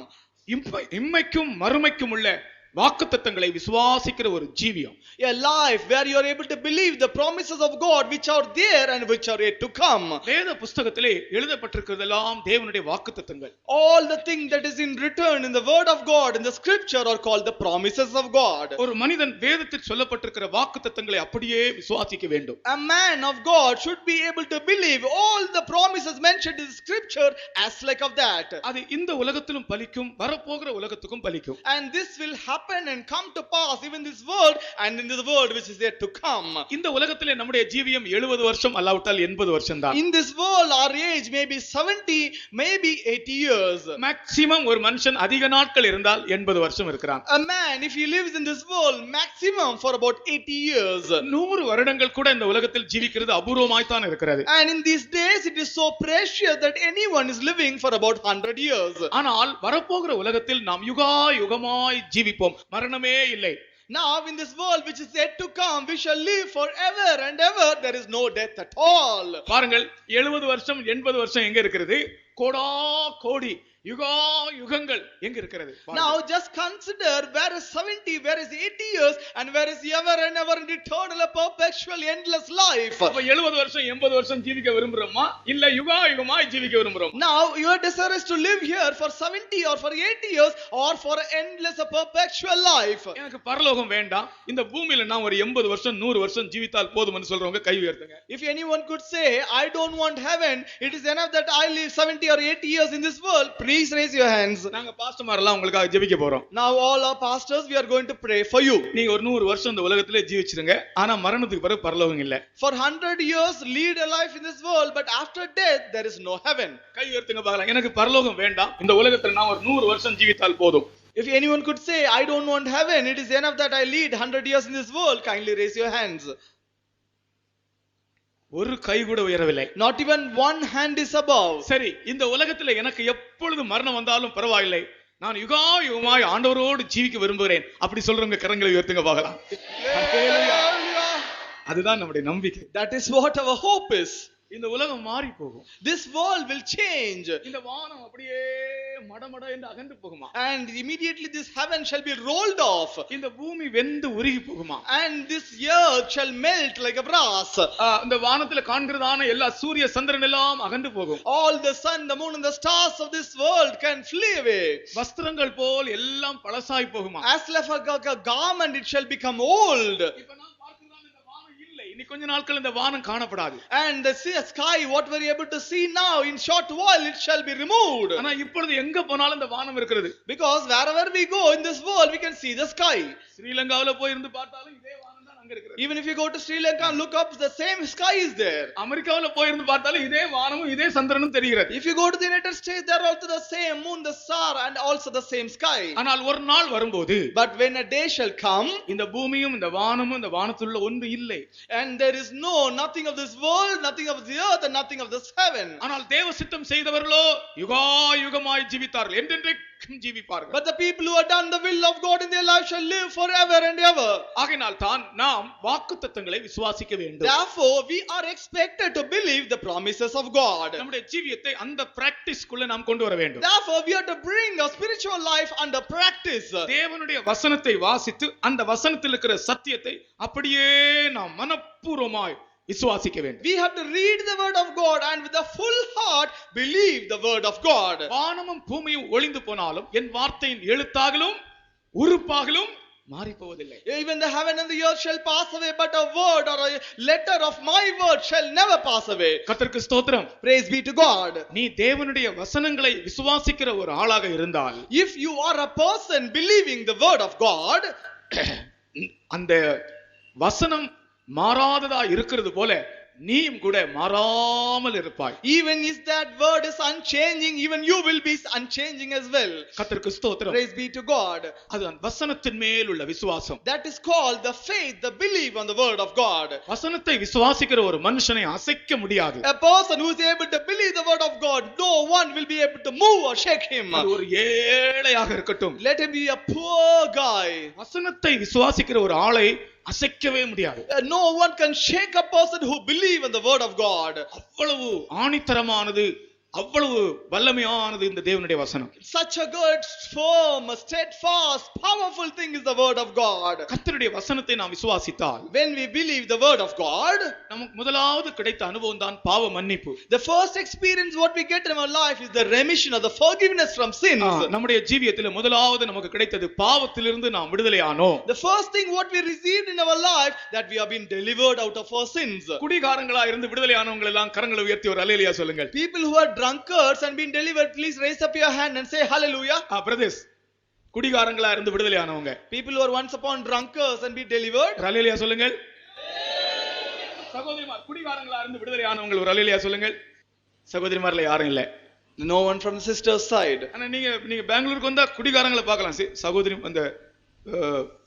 இம்மைக்கும் மறுமைக்கும் உள்ள வாக்குத்தத்தங்களை விசுவாசிக்கிற ஒரு ஜீவியம். A life where you are able to believe the promises of God which are there and which are yet to come. வேத புத்தகத்திலே எழுதப்பட்டிருக்கிறதெல்லாம் தேவனுடைய வாக்குத்தத்தங்கள். All the things that is in written in the word of God in the scripture are called the promises of God. ஒரு மனிதன் வேதத்தில் சொல்லப்பட்டிருக்கிற வாக்குத்தத்தங்களை அப்படியே விசுவாசிக்க வேண்டும். A man of God should be able to believe all the promises mentioned in the scripture as like of that. அது இந்த உலகத்திலும் பலிக்கும், வரப்போகிற உலகத்துக்கும் பலிக்கும். And this will happen and come to pass even this world and in this world which is yet to come. இந்த உலகத்திலே நம்முடைய ஜீவியம் 70 வருஷம் அல்லாவிட்டால் 80 வருஷம் தான். In this world our age may be 70, maybe 80 years. Maximum ஒரு மனுஷன் அதிக நாட்கள் இருந்தால் 80 வருஷம் இருக்கிறான். A man if he lives in this world maximum for about 80 years. 100 வருடங்கள் கூட இந்த உலகத்தில் ஜீவிக்கிறது அபூர்வமாய் தான் இருக்கிறது. And in these days it is so precious that anyone is living for about 100 years. ஆனால் வரப்போகிற உலகத்தில் நாம் யுகா யுகமாய் ஜீவிப்போம். மரணமே இல்லை. Now in this world which is yet to come we shall live forever and ever. There is no death at all. பாருங்கள், 70 வருஷம் 80 வருஷம் எங்க இருக்கிறது? கோடா கோடி யுகா யுகங்கள் எங்க இருக்கிறது? Now just consider where is 70, where is 80 years and where is ever and ever and eternal perpetual endless life. அப்ப 70 வருஷம் 80 வருஷம் ஜீவிக்க விரும்புறோமா இல்ல யுகா யுகமாய் ஜீவிக்க விரும்புறோம்? Now your desire is to live here for 70 or for 80 years or for endless perpetual life. எனக்கு பரலோகம் வேண்டாம், இந்த பூமியில நான் ஒரு 80 வருஷம் 100 வருஷம் ஜீவித்தால் போதும்னு சொல்றவங்க கை உயர்த்துங்க. If anyone could say I don't want heaven, it is enough that I live 70 or 80 years in this world, please raise your hands. நாங்க பாஸ்டர்மாரெல்லாம் உங்களுக்காக ஜெபிக்க போறோம். Now all our pastors we are going to pray for you. நீங்க ஒரு 100 வருஷம் இந்த உலகத்திலே ஜீவிச்சிருங்க, ஆனா மரணத்துக்கு பிறகு பரலோகம் இல்ல. For 100 years lead a life in this world, but after death there is no heaven. கை உயர்த்துங்க பார்க்கலாம். எனக்கு பரலோகம் வேண்டாம், இந்த உலகத்துல நான் ஒரு 100 வருஷம் ஜீவித்தால் போதும். If anyone could say I don't want heaven, it is enough that I lead 100 years in this world, kindly raise your hands. ஒரு கை கூட உயரவில்லை. Not even one hand is above. சரி, இந்த உலகத்துல எனக்கு எப்பொழுது மரணம் வந்தாலும் பரவாயில்லை, நான் யுகா யுகமாய் ஆண்டவரோடு ஜீவிக்க விரும்புகிறேன் அப்படி சொல்றவங்க கரங்களை உயர்த்துங்க பார்க்கலாம். அதுதான் நம்முடைய நம்பிக்கை. That is what our hope is. இந்த உலகம் மாறி போகும். This world will change. இந்த வானம் அப்படியே மடமட என்று அகன்று போகுமா? And immediately this heaven shall be rolled off. இந்த பூமி வெந்து உருகி போகுமா? And this earth shall melt like a brass. இந்த வானத்துல காண்கிறதான எல்லா சூரிய சந்திரன் எல்லாம் அகன்று போகும். All the sun, the moon and the stars of this world can flee away. வஸ்திரங்கள் போல் எல்லாம் பழசாய் போகுமா? As like a garment it shall become old. இனி கொஞ்ச நாட்கள் இந்த வானம் காணப்படாது. And the sky what we are able to see now, in short while it shall be removed. ஆனா இப்பொழுது எங்க போனாலும் இந்த வானம் இருக்கிறது. Because wherever we go in this world we can see the sky. ஸ்ரீலங்காவுல போய் இருந்து பார்த்தாலும் இதே வானம் தான் அங்க இருக்கிறது. Even if you go to Sri Lanka and look up, the same sky is there. அமெரிக்காவுல போய் இருந்து பார்த்தாலும் இதே வானமும் இதே சந்திரனும் தெரிகிறது. If you go to the United States, there are also the same moon, the star and also the same sky. ஆனால் ஒரு நாள் வரும்போது, but when a day shall come, இந்த பூமியும் இந்த வானமும் இந்த வானத்துள்ள ஒன்று இல்லை. and there is nothing of this world, nothing of the earth and nothing of this heaven. ஆனால் தேவ சித்தம் செய்தவர்களோ யுகா யுகமாய் ஜீவித்தார்கள், என்றென்றைக்கும் ஜீவிப்பார்கள். But the people who have done the will of God in their life shall live forever and ever. ஆகையால் தான் நாம் வாக்குத்தத்தங்களை விசுவாசிக்க வேண்டும். Therefore we are expected to believe the promises of God. நம்முடைய ஜீவியத்தை அந்த பிராக்டிஸ்க்குள்ள நாம் கொண்டு வர வேண்டும். Therefore we are to bring a spiritual life under practice. தேவனுடைய வசனத்தை வாசித்து அந்த வசனத்தில் இருக்கிற சத்தியத்தை அப்படியே நாம் மனப்பூர்வமாய் விசுவாசிக்க வேண்டும். We have to read the word of God and with a full heart believe the word of God. வானமும் பூமியும் ஒளிந்து போனாலும் என் வார்த்தையின் எழுத்தாகலும் உறுப்பாகலும் மாறி போவதில்லை. Even the heaven and the earth shall pass away, but a word or a letter of my word shall never pass away. கர்த்தருக்கு ஸ்தோத்திரம். Praise be to God. நீ தேவனுடைய வசனங்களை விசுவாசிக்கிற ஒரு ஆளாக இருந்தால், If you are a person believing the word of God, அந்த வசனம் மாறாததா இருக்கிறது போல நீயும் கூட மாறாமல் இருப்பாய். even if that word is unchanging, even you will be unchanging as well. கர்த்தருக்கு ஸ்தோத்திரம். Praise be to God. அது அந்த வசனத்தின் மேல் உள்ள விசுவாசம். That is called the faith, the belief on the word of God. வசனத்தை விசுவாசிக்கிற ஒரு மனுஷனை அசைக்க முடியாது. A person who is able to believe the word of God, no one will be able to move or shake him. அது ஒரு ஏழையாக இருக்கட்டும், Let him be a poor guy. வசனத்தை விசுவாசிக்கிற ஒரு ஆளை அசைக்கவே முடியாது. No one can shake a person who believe in the word of God. அவ்வளவு ஆணித்தரமானது, அவ்வளவு வல்லமையானது இந்த தேவனுடைய வசனம். Such a good, firm, steadfast, powerful thing is the word of God. கர்த்தருடைய வசனத்தை நாம் விசுவாசித்தால், When we believe the word of God, நமக்கு முதலாவது கிடைத்த அனுபவம் தான் பாவ மன்னிப்பு. the first experience what we get in our life is the remission or the forgiveness from sins. நம்முடைய ஜீவியத்தில் முதலாவது நமக்கு கிடைத்தது பாவத்திலிருந்து நாம் விடுதலை ஆனோம். The first thing what we received in our life, that we have been delivered out of our sins. குடிகாரங்களா இருந்து விடுதலை ஆனவங்க எல்லாம் கரங்களை உயர்த்தி ஒரு அல்லேலூயா சொல்லுங்கள். People who are drunkards and been delivered, please raise up your hand and say hallelujah. Brothers, குடிகாரங்களா இருந்து விடுதலை ஆனவங்க, People who are once upon drunkards and be delivered, ஒரு அல்லேலூயா சொல்லுங்கள். சகோதரிமார், குடிகாரங்களா இருந்து விடுதலை ஆனவங்க ஒரு அல்லேலூயா சொல்லுங்கள். சகோதரிமார்ல யாரும் இல்ல. no one from the sister's side. ஆனா நீங்க பெங்களூருக்கு வந்தா குடிகாரங்களை பார்க்கலாம். சகோதரி அந்த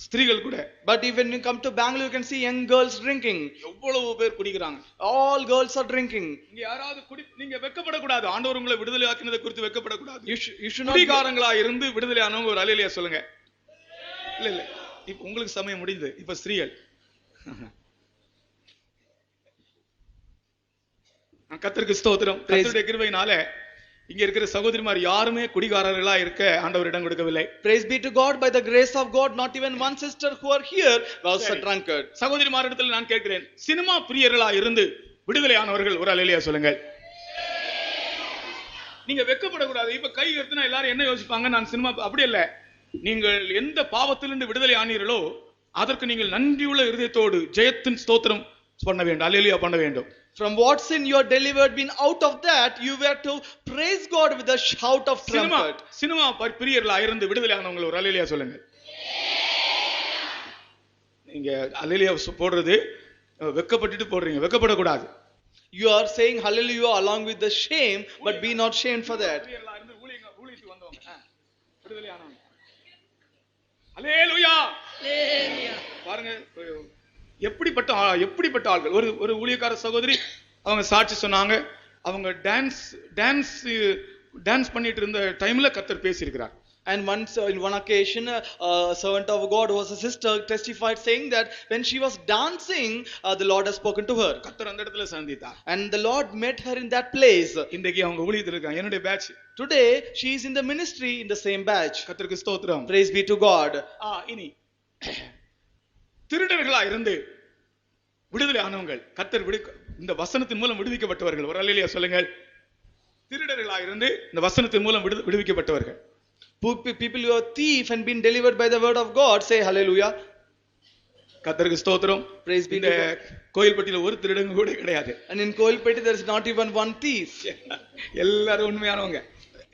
ஸ்திரீகள் கூட. But even when you come to Bangalore, you can see young girls drinking. எவ்வளவு பேர் குடிக்கிறாங்க. All girls are drinking. இங்க யாராவது நீங்க வெட்கப்படக்கூடாது. ஆண்டவர் உங்களை விடுதலை ஆக்கினதை குறித்து வெட்கப்படக்கூடாது. You should not. குடிகாரங்களா இருந்து விடுதலை ஆனவங்க ஒரு அல்லேலூயா சொல்லுங்க. இல்ல இப்ப உங்களுக்கு சமயம் முடிந்தது. இப்ப ஸ்திரீகள். கர்த்தருக்கு ஸ்தோத்திரம். கர்த்தருடைய கிருபையினால இங்க இருக்கிற சகோதரிமார் யாருமே குடிகாரர்களா இருக்க ஆண்டவர் இடம் கொடுக்கவில்லை. Praise be to God, by the grace of God, not even one sister who are here was a drunkard. சகோதரிமாரிடத்தில் நான் கேட்கிறேன், சினிமா பிரியர்களா இருந்து விடுதலை ஆனவர்கள் ஒரு அல்லேலூயா சொல்லுங்கள். நீங்க வெட்கப்படக்கூடாது. இப்ப கை உயர்த்தினா எல்லாரும் என்ன யோசிப்பாங்க, நான் சினிமா அப்படி இல்ல. நீங்கள் எந்த பாவத்திலிருந்து விடுதலை ஆனீர்களோ அதற்கு நீங்கள் நன்றியுள்ள இருதயத்தோடு ஜெயத்தின் ஸ்தோத்திரம் பண்ண வேண்டும், அல்லேலூயா பண்ண வேண்டும். From what sin you are delivered, been out of that, you were to praise God with a shout of trumpet. Cinema பிரியர்களா இருந்து விடுதலை ஆனவங்க ஒரு அல்லேலூயா சொல்லுங்க. நீங்க அல்லேலூயா போடுறது வெட்கப்பட்டுட்டு போடுறீங்க. வெட்கப்படக்கூடாது. You are saying hallelujah along with the shame, but be not shamed for that. ஊழியத்துக்கு வந்தவங்க விடுதலை ஆனவங்க அல்லேலூயா. பாருங்க எப்படிப்பட்ட ஆள்கள். ஒரு ஊழியக்கார சகோதரி அவங்க சாட்சி சொன்னாங்க. அவங்க டான்ஸ் பண்ணிட்டு இருந்த டைம்ல கர்த்தர் பேசியிருக்கிறார். And once in one occasion, a servant of God who was a sister testified saying that when she was dancing, the Lord has spoken to her. கர்த்தர் அந்த இடத்துல சந்தித்தார். And the Lord met her in that place. இன்றைக்கு அவங்க ஊழியத்தில் இருக்காங்க. என்னுடைய batch. Today she is in the ministry in the same batch. கர்த்தருக்கு ஸ்தோத்திரம். Praise be to God. இனி திருடர்களா இருந்து விடுதலை ஆனவங்கள், கர்த்தர் இந்த வசனத்தின் மூலம் விடுவிக்கப்பட்டவர்கள் ஒரு அல்லேலூயா சொல்லுங்கள். திருடர்களா இருந்து இந்த வசனத்தின் மூலம் விடுவிக்கப்பட்டவர்கள். People who are thief and been delivered by the word of God, say hallelujah. கர்த்தருக்கு ஸ்தோத்திரம். Praise be to God. கோயில்பட்டியில ஒரு திருடங்க கூட கிடையாது. And in Koilpeti there is not even one thief. எல்லாரும் உண்மையானவங்க.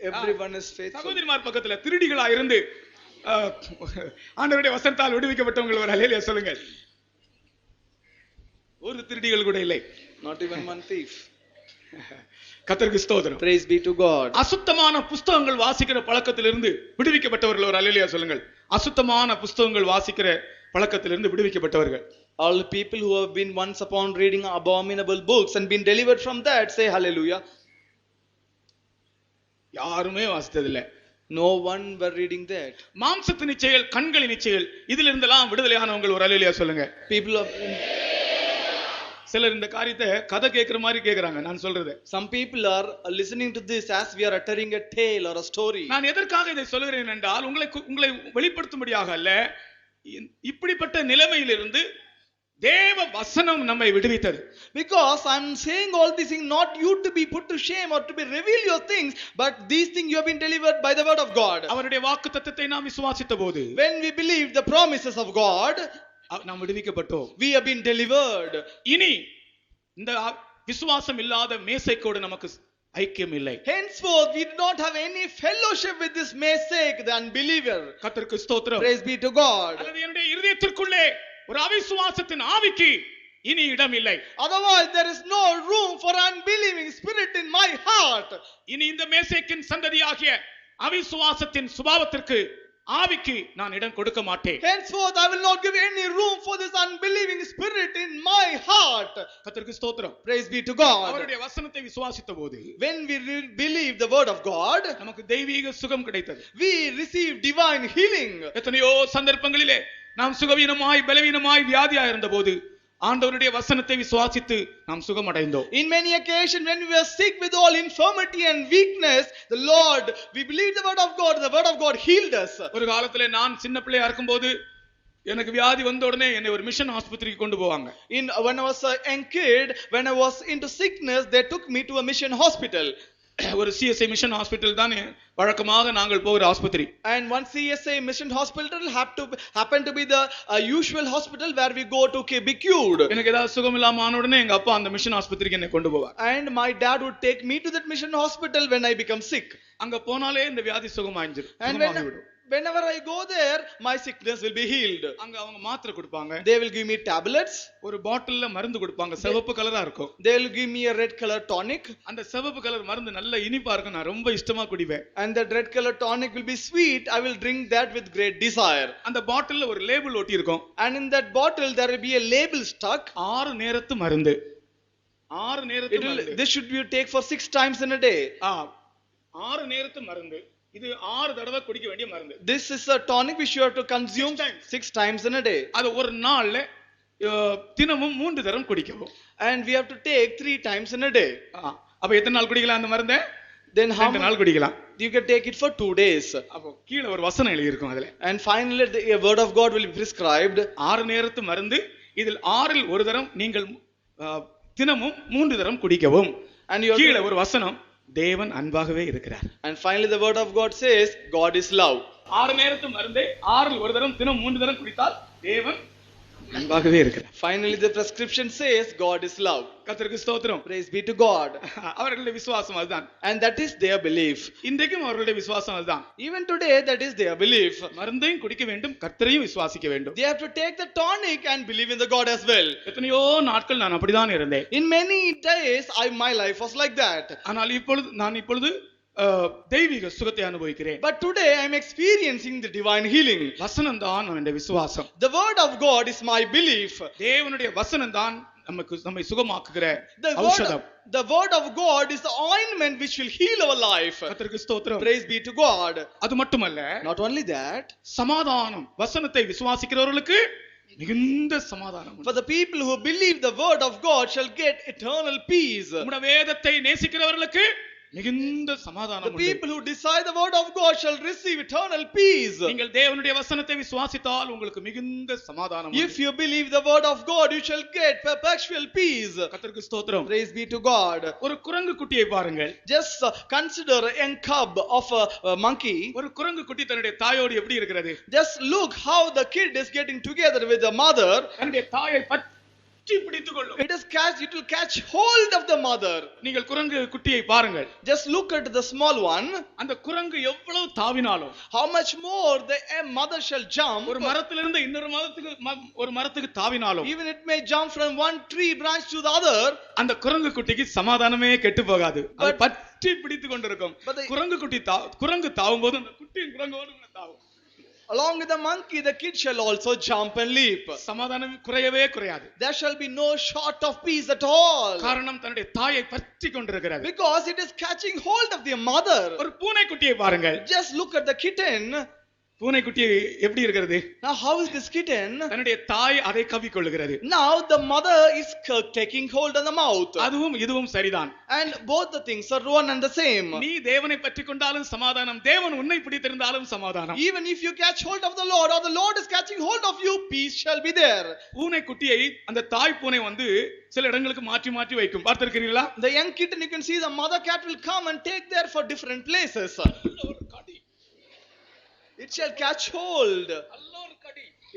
Everyone is faithful. சகோதரிமார் பக்கத்துல திருடிகளா இருந்து ஆண்டவருடைய வசனத்தால் விடுவிக்கப்பட்டவங்க ஒரு அல்லேலூயா சொல்லுங்கள். ஒரு திருடிகள் கூட இல்லை. Not even one thief. கர்த்தருக்கு ஸ்தோத்திரம். Praise be to God. அசுத்தமான புத்தகங்கள் வாசிக்கிற பழக்கத்திலிருந்து விடுவிக்கப்பட்டவர்கள் ஒரு அல்லேலூயா சொல்லுங்கள். அசுத்தமான புத்தகங்கள் வாசிக்கிற பழக்கத்திலிருந்து விடுவிக்கப்பட்டவர்கள். All the people who have been once upon reading abominable books and been delivered from that, say hallelujah. யாருமே வாசித்ததில்லை. No one were reading that. மாம்சத்தின் இச்சைகள், கண்களின் இச்சைகள், இதிலிருந்து இருந்தெல்லாம் விடுதலை ஆனவங்க ஒரு அல்லேலூயா சொல்லுங்க. People of சிலர் இந்த காரியத்தை கதை கேட்கிற மாதிரி கேக்குறாங்க. நான் சொல்றது, some people are listening to this as we are uttering a tale or a story. நான் எதற்காக இதை சொல்கிறேன் என்றால் உங்களை வெளிப்படுத்தும்படியாக அல்ல. இப்படிப்பட்ட நிலைமையிலிருந்து தேவ வசனம் நம்மை விடுவித்தது. Because I'm saying all these things not you to be put to shame or to be reveal your things, but these things you have been delivered by the word of God. அவருடைய வாக்குத்தத்தத்தை நாம் விசுவாசித்த போது When we believe the promises of God, நாம் விடுவிக்கப்பட்டோம். we have been delivered. இனி இந்த விசுவாசம் இல்லாத மேசைக்கோடு நமக்கு ஐக்கியம் இல்லை. Henceforth we do not have any fellowship with this messiah, the unbeliever. கர்த்தருக்கு ஸ்தோத்திரம். Praise be to God. அல்லது என்னுடைய இருதயத்திற்குள்ளே ஒரு அவிசுவாசத்தின் ஆவிக்கு இனி இடம் இல்லை. Otherwise there is no room for unbelieving spirit in my heart. இனி இந்த மேசேக்கின் சந்ததியாகிய அவிசுவாசத்தின் சுபாவத்திற்கு ஆவிக்கு நான் இடம் கொடுக்க மாட்டேன். Henceforth I will not give any room for this unbelieving spirit in my heart. கர்த்தருக்கு ஸ்தோத்திரம். Praise be to God. அவருடைய வசனத்தை விசுவாசித்த போது When we believe the word of God, நமக்கு தெய்வீக சுகம் கிடைத்தது. we receive divine healing. எத்தனையோ சந்தர்ப்பங்களிலே நாம் சுகவீனமாய் பலவீனமாய் வியாதியாய் இருந்தபோது ஆண்டவருடைய வசனத்தை விசுவாசித்து நாம் சுகம் அடைந்தோம். In many occasions when we were sick with all infirmity and weakness, the Lord, we believed the word of God, the word of God healed us. ஒரு காலத்திலே நான் சின்ன பிள்ளையா இருக்கும்போது எனக்கு வியாதி வந்த உடனே என்னை ஒரு மிஷன் ஆஸ்பத்திரிக்கு கொண்டு போவாங்க. When I was a young kid, when I was into sickness, they took me to a mission hospital. ஒரு CSI மிஷன் ஹாஸ்பிடல் தான் வழக்கமாக நாங்கள் போகிற ஆஸ்பத்திரி. And one CSI mission hospital happened to be the usual hospital where we go to be cured. எனக்கு ஏதாவது சுகம் இல்லாம ஆன உடனே எங்க அப்பா அந்த மிஷன் ஆஸ்பத்திரிக்கு என்னை கொண்டு போவார். And my dad would take me to that mission hospital when I become sick. அங்க போனாலே இந்த வியாதி சுகமாயிடும். And whenever I go there, my sickness will be healed. அங்க அவங்க மாத்திரை கொடுப்பாங்க. They will give me tablets. ஒரு பாட்டில்ல மருந்து கொடுப்பாங்க. சிவப்பு கலரா இருக்கும். They will give me a red color tonic. அந்த சிவப்பு கலர் மருந்து நல்ல இனிப்பா இருக்கும். நான் ரொம்ப இஷ்டமா குடிப்பேன். And that red color tonic will be sweet. I will drink that with great desire. அந்த பாட்டில்ல ஒரு லேபிள் ஒட்டி இருக்கும். And in that bottle there will be a label stuck. 6 நேரத்து மருந்து. 6 நேரத்து மருந்து. This should be take for 6 times in a day. 6 நேரத்து மருந்து. இது 6 தடவை குடிக்க வேண்டிய மருந்து. This is a tonic which you have to consume 6 times in a day. அது ஒரு நாள்ல தினமும் 3 தடவை குடிக்கணும். And we have to take 3 times in a day. அப்ப எத்தனை நாள் குடிக்கலாம் அந்த மருந்தை? Then how 2 நாள் குடிக்கலாம். You can take it for 2 days. அப்ப கீழ ஒரு வசனம் எழுதி இருக்கும் அதுல. And finally the word of God will be prescribed. 6 நேரத்து மருந்து. இதில் 6ல் ஒரு தரம் நீங்கள் தினமும் 3 தரம் குடிக்கவும். And கீழ ஒரு வசனம் தேவன் அன்பாகவே இருக்கிறார். And finally the word of God says God is love. 6 நேரத்து மருந்தை 6ல் ஒரு தரம் தினம் 3 தரம் குடித்தால் தேவன் அன்பாகவே இருக்கிறார். Finally the prescription says God is love. கர்த்தருக்கு ஸ்தோத்திரம். Praise be to God. அவர்களுடைய விசுவாசம் அதுதான். And that is their belief. இன்றைக்கும் அவர்களுடைய விசுவாசம் அதுதான். Even today that is their belief. மருந்தையும் குடிக்க வேண்டும், கர்த்தரையும் விசுவாசிக்க வேண்டும். They have to take the tonic and believe in the God as well. எத்தனையோ நாட்கள் நான் அப்படிதான் இருந்தேன். In many days my life was like that. ஆனால் நான் இப்பொழுது தெய்வீக சுகத்தை அனுபவிக்கிறேன். But today I am experiencing the divine healing. வசனம் தான் என்னுடைய விசுவாசம். The word of God is my belief. தேவனுடைய வசனம் தான் நம்மை சுகமாக்குகிற ஔஷதம். The word of God is the ointment which will heal our life. கர்த்தருக்கு ஸ்தோத்திரம். Praise be to God. அது மட்டுமல்ல, not only that, சமாதானம் வசனத்தை விசுவாசிக்கிறவர்களுக்கு மிகுந்த சமாதானம். For the people who believe the word of God shall get eternal peace. உம்முடைய வேதத்தை நேசிக்கிறவர்களுக்கு மிகுந்த சமாதானம் உண்டு. The people who desire the word of God shall receive eternal peace. நீங்கள் தேவனுடைய வசனத்தை விசுவாசித்தால் உங்களுக்கு மிகுந்த சமாதானம் உண்டு. If you believe the word of God you shall get perpetual peace. கர்த்தருக்கு ஸ்தோத்திரம். Praise be to God. ஒரு குரங்கு குட்டியை பாருங்கள். Just consider a young cub of a monkey. ஒரு குரங்கு குட்டி தன்னுடைய தாயோடு எப்படி இருக்கிறது? Just look how the kid is getting together with the mother. தன்னுடைய தாயை பற்றி பிடித்துக் கொள்ளும். It will catch hold of the mother. நீங்கள் குரங்கு குட்டியை பாருங்கள். Just look at the small one. அந்த குரங்கு எவ்வளவு தாவினாலும், how much more the mother shall jump. ஒரு மரத்திலிருந்து இன்னொரு மரத்துக்கு தாவினாலும், even it may jump from one tree branch to the other, அந்த குரங்கு குட்டிக்கு சமாதானமே கெட்டு போகாது. அது பற்றி பிடித்துக் கொண்டிருக்கும். குரங்கு தாவும்போது அந்த குட்டியும் குரங்கோடு தாவும். Along with the monkey the kid shall also jump and leap. சமாதானம் குறையவே குறையாது. There shall be no short of peace at all. காரணம் தன்னுடைய தாயை பற்றி கொண்டிருக்கிறது. Because it is catching hold of the mother. ஒரு பூனை குட்டியை பாருங்கள். Just look at the kitten. பூனைக்குட்டி எப்படி இருக்கிறது? Now how is this kitten? தன்னுடைய தாய் அதை கவ்விக்கொள்ளுகிறது. Now the mother is taking hold on the mouth. அதுவும் இதுவும் சரிதான். And both the things are one and the same. நீ தேவனை பற்றிக் கொண்டாலும் சமாதானம், தேவன் உன்னை பிடித்திருந்தாலும் சமாதானம். Even if you catch hold of the Lord or the Lord is catching hold of you, peace shall be there. பூனைக்குட்டியை அந்த தாய் பூனை வந்து சில இடங்களுக்கு மாற்றி மாற்றி வைக்கும். பார்த்திருக்கிறீர்களா? The young kitten, you can see the mother cat will come and take there for different places. It shall catch hold.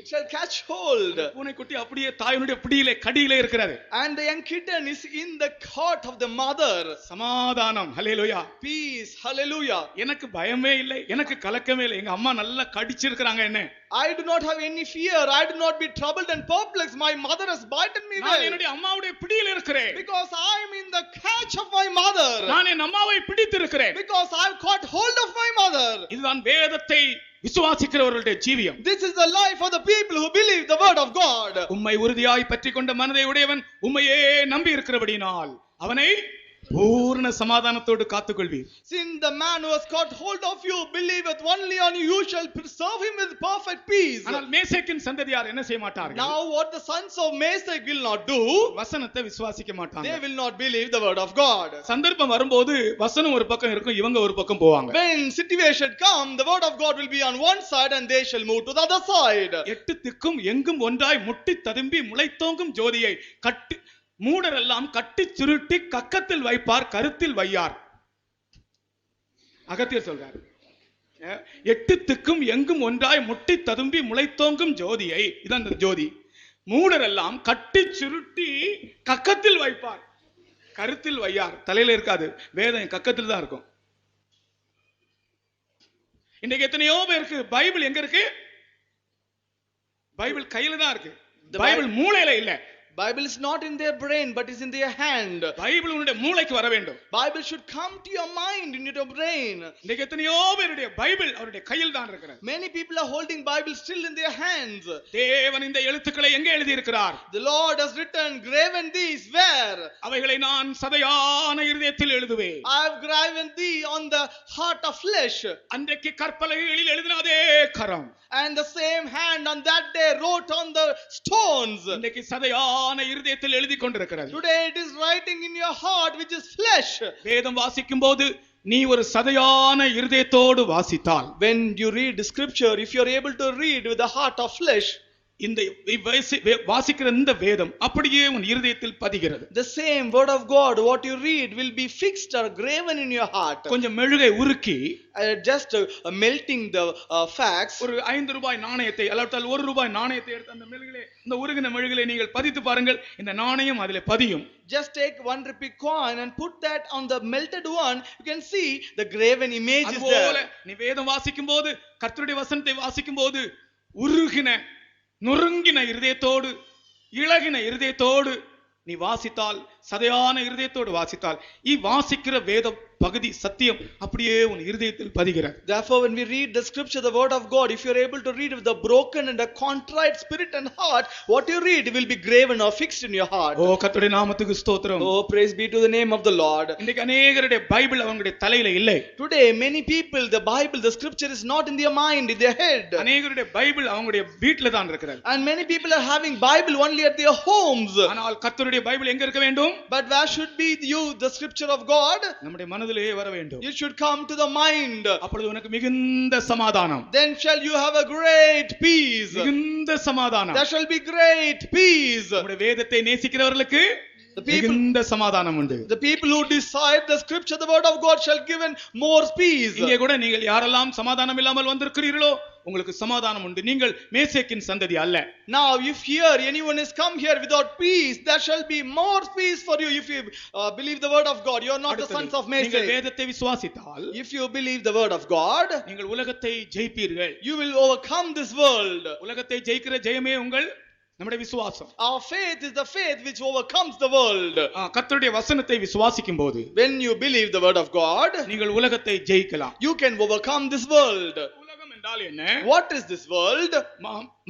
It shall catch hold. பூனைக்குட்டி அப்படியே தாயினுடைய பிடியிலே கடியிலே இருக்கிறது. And the young kitten is in the heart of the mother. சமாதானம். ஹல்லேலூயா. Peace. Hallelujah. எனக்கு பயமே இல்லை, எனக்கு கலக்கமே இல்லை. எங்க அம்மா நல்லா கடிச்சிருக்காங்க என்ன. I do not have any fear. I do not be troubled and perplexed. My mother has bitten me well. நான் என்னுடைய அம்மாவுடைய பிடியில் இருக்கிறேன். Because I am in the catch of my mother. நான் என் அம்மாவை பிடித்திருக்கிறேன். Because I have caught hold of my mother. இதுதான் வேதத்தை விசுவாசிக்கிறவர்களுடைய ஜீவியம். This is the life of the people who believe the word of God. உம்மை உறுதியாய் பற்றிக்கொண்ட மனதை உடையவன் உம்மையே நம்பி இருக்கிறபடியினால் அவனை பூர்ண சமாதானத்தோடு காத்துக்கொள்வீர். Since the man who has caught hold of you believeth only on you, you shall preserve him with perfect peace. ஆனால் மேசேக்கின் சந்ததியார் என்ன செய்ய மாட்டார்கள்? Now what the sons of Meshach will not do, வசனத்தை விசுவாசிக்க மாட்டாங்க. they will not believe the word of God. சந்தர்ப்பம் வரும்போது வசனம் ஒரு பக்கம் இருக்கும், இவங்க ஒரு பக்கம் போவாங்க. When situation come, the word of God will be on one side and they shall move to the other side. எட்டு திக்கும் எங்கும் ஒன்றாய் முட்டி ததும்பி முளைத்தோங்கும் ஜோதியை கட்டி மூடரெல்லாம் கட்டி சுருட்டி கக்கத்தில் வைப்பார், கருத்தில் வையார். அகத்தியர் சொல்றார், எட்டு திக்கும் எங்கும் ஒன்றாய் முட்டி ததும்பி முளைத்தோங்கும் ஜோதியை, இதான் அந்த ஜோதி, மூடரெல்லாம் கட்டி சுருட்டி கக்கத்தில் வைப்பார், கருத்தில் வையார். தலையில இருக்காது, வேதம் கக்கத்தில் தான் இருக்கும். இன்னைக்கு எத்தனையோ பேருக்கு பைபிள் எங்க இருக்கு? பைபிள் கையில தான் இருக்கு, பைபிள் மூளையில இல்ல. Bible is not in their brain but is in their hand. Bible உன்னுடைய மூளைக்கு வர வேண்டும். Bible should come to your mind, in your brain. இன்னைக்கு எத்தனையோ பேருடைய பைபிள் அவருடைய கையில் தான் இருக்கிறது. Many people are holding Bible still in their hands. தேவன் இந்த எழுத்துக்களை எங்கே எழுதி இருக்கிறார்? The Lord has written, graven these where? அவைகளை நான் சதையான இருதயத்தில் எழுதுவேன். I have graven thee on the heart of flesh. அன்றைக்கு கற்பலகைகளில் எழுதின அதே கரம், and the same hand on that day wrote on the stones. இன்னைக்கு சதையான இருதயத்தில் எழுதி கொண்டிருக்கிறது. Today it is writing in your heart, which is flesh. வேதம் வாசிக்கும் போது நீ ஒரு சதையான இருதயத்தோடு வாசித்தால், when you read the scripture, if you are able to read with the heart of flesh, இந்த வாசிக்கிற இந்த வேதம் அப்படியே உன் இருதயத்தில் பதிகிறது. the same word of God, what you read will be fixed or graven in your heart. கொஞ்சம் மெழுகை உருக்கி just melting the facts. ஒரு 5 ரூபாய் நாணயத்தை அல்லது 1 ரூபாய் நாணயத்தை எடுத்து அந்த மெழுகிலே, இந்த உருகின மெழுகிலே நீங்கள் பதித்து பாருங்கள், இந்த நாணயம் அதிலே பதியும். Just take 1 rupee coin and put that on the melted one, you can see the graven image is there. நீ வேதம் வாசிக்கும் போது, கர்த்தருடைய வசனத்தை வாசிக்கும் போது உருகின நொறுங்கின இருதயத்தோடு, இளகின இருதயத்தோடு நீ வாசித்தால், சதையான இருதயத்தோடு வாசித்தால், வாசிக்கிற வேத பகுதி சத்தியம் அப்படியே உன் இருதயத்தில் பதிகிறது. Therefore when we read the scripture, the word of God, if you are able to read with the broken and a contrite spirit and heart, what you read will be graven or fixed in your heart. ஓ கர்த்தருடைய நாமத்துக்கு ஸ்தோத்திரம். Oh praise be to the name of the Lord. இன்னைக்கு अनेகருடைய Bible அவங்களுடைய தலையில இல்லை. Today many people, the Bible, the scripture is not in their mind, in their head. அநேகருடைய Bible அவங்களுடைய வீட்ல தான் இருக்கிறது. And many people are having Bible only at their homes. ஆனால் கர்த்தருடைய பைபிள் எங்க இருக்க வேண்டும்? But where should be the scripture of God? நம்முடைய மனதிலே வர வேண்டும். It should come to the mind. அப்பொழுது உனக்கு மிகுந்த சமாதானம். Then shall you have a great peace. மிகுந்த சமாதானம். There shall be great peace. நம்முடைய வேதத்தை நேசிக்கிறவர்களுக்கு The people, மிகுந்த சமாதானம் உண்டு. the people who decide the scripture, the word of God, shall given more peace. இங்கே கூட நீங்கள் யாரெல்லாம் சமாதானம் இல்லாமல் வந்திருக்கிறீர்களோ உங்களுக்கு சமாதானம் உண்டு. நீங்கள் மேசேக்கின் சந்ததி அல்ல. Now if here anyone has come here without peace, there shall be more peace for you. If you believe the word of God, you are not the sons of Meshach. நீங்கள் வேதத்தை விசுவாசித்தால், if you believe the word of God, நீங்கள் உலகத்தை ஜெயிப்பீர்கள். you will overcome this world. உலகத்தை ஜெயிக்கிற ஜெயமே உங்கள் நம்முடைய விசுவாசம். Our faith is the faith which overcomes the world. கர்த்தருடைய வசனத்தை விசுவாசிக்கும் போது, when you believe the word of God, நீங்கள் உலகத்தை ஜெயிக்கலாம். you can overcome this world. உலகம் என்றால் என்ன? What is this world?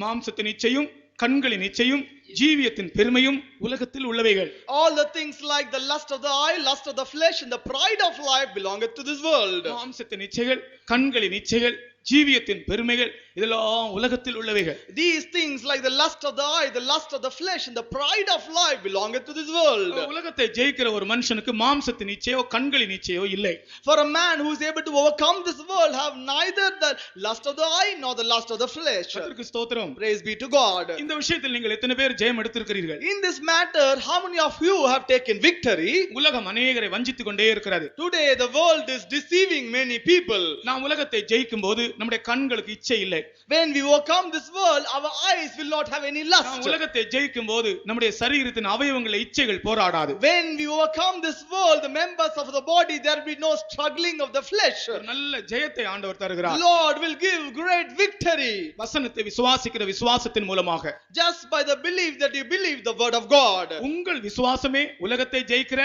மாம்சத்தின் இச்சையும், கண்களின் இச்சையும், ஜீவியத்தின் பெருமையும் உலகத்தில் உள்ளவைகள். All the things like the lust of the eye, lust of the flesh, and the pride of life belongeth to this world. மாம்சத்தின் இச்சைகள், கண்களின் இச்சைகள், ஜீவியத்தின் பெருமைகள் இதெல்லாம் உலகத்தில் உள்ளவைகள். These things like the lust of the eye, the lust of the flesh, and the pride of life belongeth to this world. உலகத்தை ஜெயிக்கிற ஒரு மனுஷனுக்கு மாம்சத்தின் இச்சையோ கண்களின் இச்சையோ இல்லை. For a man who is able to overcome this world have neither the lust of the eye nor the lust of the flesh. கர்த்தருக்கு ஸ்தோத்திரம். Praise be to God. இந்த விஷயத்தில் நீங்கள் எத்தனை பேர் ஜெயம் எடுத்திருக்கிறீர்கள்? In this matter, how many of you have taken victory? உலகம் அநேகரை வஞ்சித்துக் கொண்டே இருக்கிறது. Today the world is deceiving many people. நாம் உலகத்தை ஜெயிக்கும் போது நம்முடைய கண்களுக்கு இச்சை இல்லை. When we overcome this world, our eyes will not have any lust. நாம் உலகத்தை ஜெயிக்கும் போது நம்முடைய சரீரத்தின் அவயவங்களில் இச்சைகள் போராடாது. When we overcome this world, the members of the body, there will be no struggling of the flesh. நல்ல ஜெயத்தை ஆண்டவர் தருகிறார். Lord will give great victory. வசனத்தை விசுவாசிக்கிற விசுவாசத்தின் மூலமாக, Just by the belief that you believe the word of God. உங்கள் விசுவாசமே உலகத்தை ஜெயிக்கிற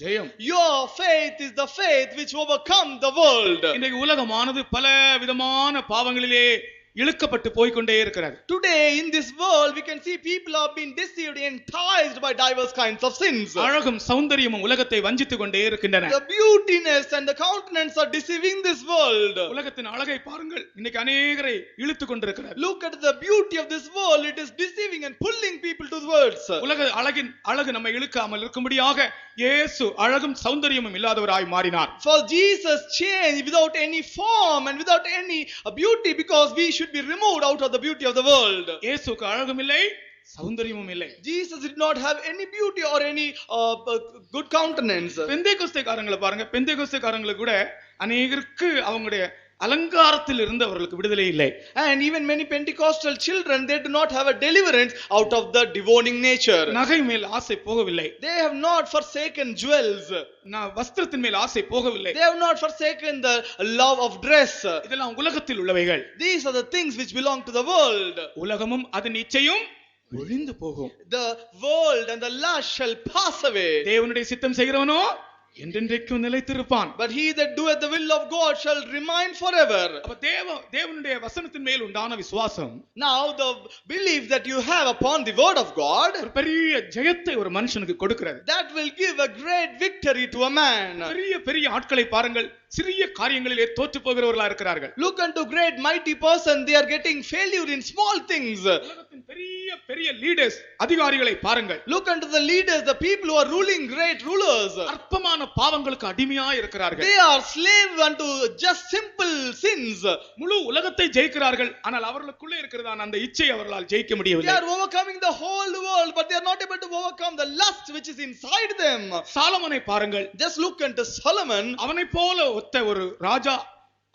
ஜெயம். Your faith is the faith which overcome the world. இன்றைக்கு உலகமானது பல விதமான பாவங்களிலே இழுக்கப்பட்டு போய் கொண்டே இருக்கிறது. Today in this world we can see people are being deceived, enticed by diverse kinds of sins. அழகும் சௌந்தரியமும் உலகத்தை வஞ்சித்துக் கொண்டே இருக்கின்றன. The beautiness and the countenance are deceiving this world. உலகத்தின் அழகை பாருங்கள், இன்னைக்கு அநேகரை இழுத்துக் கொண்டிருக்கிறது. Look at the beauty of this world, it is deceiving and pulling people towards. உலக அழகு நம்மை இழுக்காமல் இருக்கும்படியாக இயேசு அழகும் சௌந்தரியமும் இல்லாதவராய் மாறினார். For Jesus changed without any form and without any beauty, because we should be removed out of the beauty of the world. இயேசுக்கு அழகும் இல்லை, சௌந்தரியமும் இல்லை. Jesus did not have any beauty or any good countenance. பெந்தேகோஸ்தேக்காரங்களை பாருங்க, பெந்தேகோஸ்தேக்காரங்களுக்கு கூட அநேகருக்கு அவங்களுடைய அலங்காரத்தில் இருந்து அவர்களுக்கு விடுதலை இல்லை. And even many Pentecostal children, they do not have a deliverance out of the devoning nature. நகை மேல் ஆசை போகவில்லை. They have not forsaken jewels. வஸ்திரத்தின் மேல் ஆசை போகவில்லை. They have not forsaken the love of dress. இதெல்லாம் உலகத்தில் உள்ளவைகள். These are the things which belong to the world. உலகமும் அதன் இச்சையும் ஒழிந்து போகும். The world and the lust shall pass away. தேவனுடைய சித்தம் செய்கிறவனோ என்றென்றைக்கும் நிலைத்திருப்பான். But he that doeth the will of God shall remain forever. அப்ப தேவனுடைய வசனத்தின் மேல் உண்டான விசுவாசம், Now the belief that you have upon the word of God, ஒரு பெரிய ஜெயத்தை ஒரு மனுஷனுக்கு கொடுக்கிறது. that will give a great victory to a man. பெரிய ஆட்களை பாருங்கள், சிறிய காரியங்களிலே தோற்று போகிறவர்களா இருக்கிறார்கள். Look unto great mighty person, they are getting failure in small things. உலகத்தின் பெரிய லீடர்ஸ், அதிகாரிகளை பாருங்கள். Look unto the leaders, the people who are ruling, great rulers. அற்பமான பாவங்களுக்கு அடிமையாய் இருக்கிறார்கள். They are slave unto just simple sins. முழு உலகத்தை ஜெயிக்கிறார்கள், ஆனால் அவர்களுக்குள்ளே இருக்கிறதான அந்த இச்சை அவர்களால் ஜெயிக்க They முடியவில்லை. are overcoming the whole world, but they are not able to overcome the lust which is inside them. சாலமோனை பாருங்கள். Just look unto Solomon. அவனைப் போல ஒத்த ஒரு ராஜா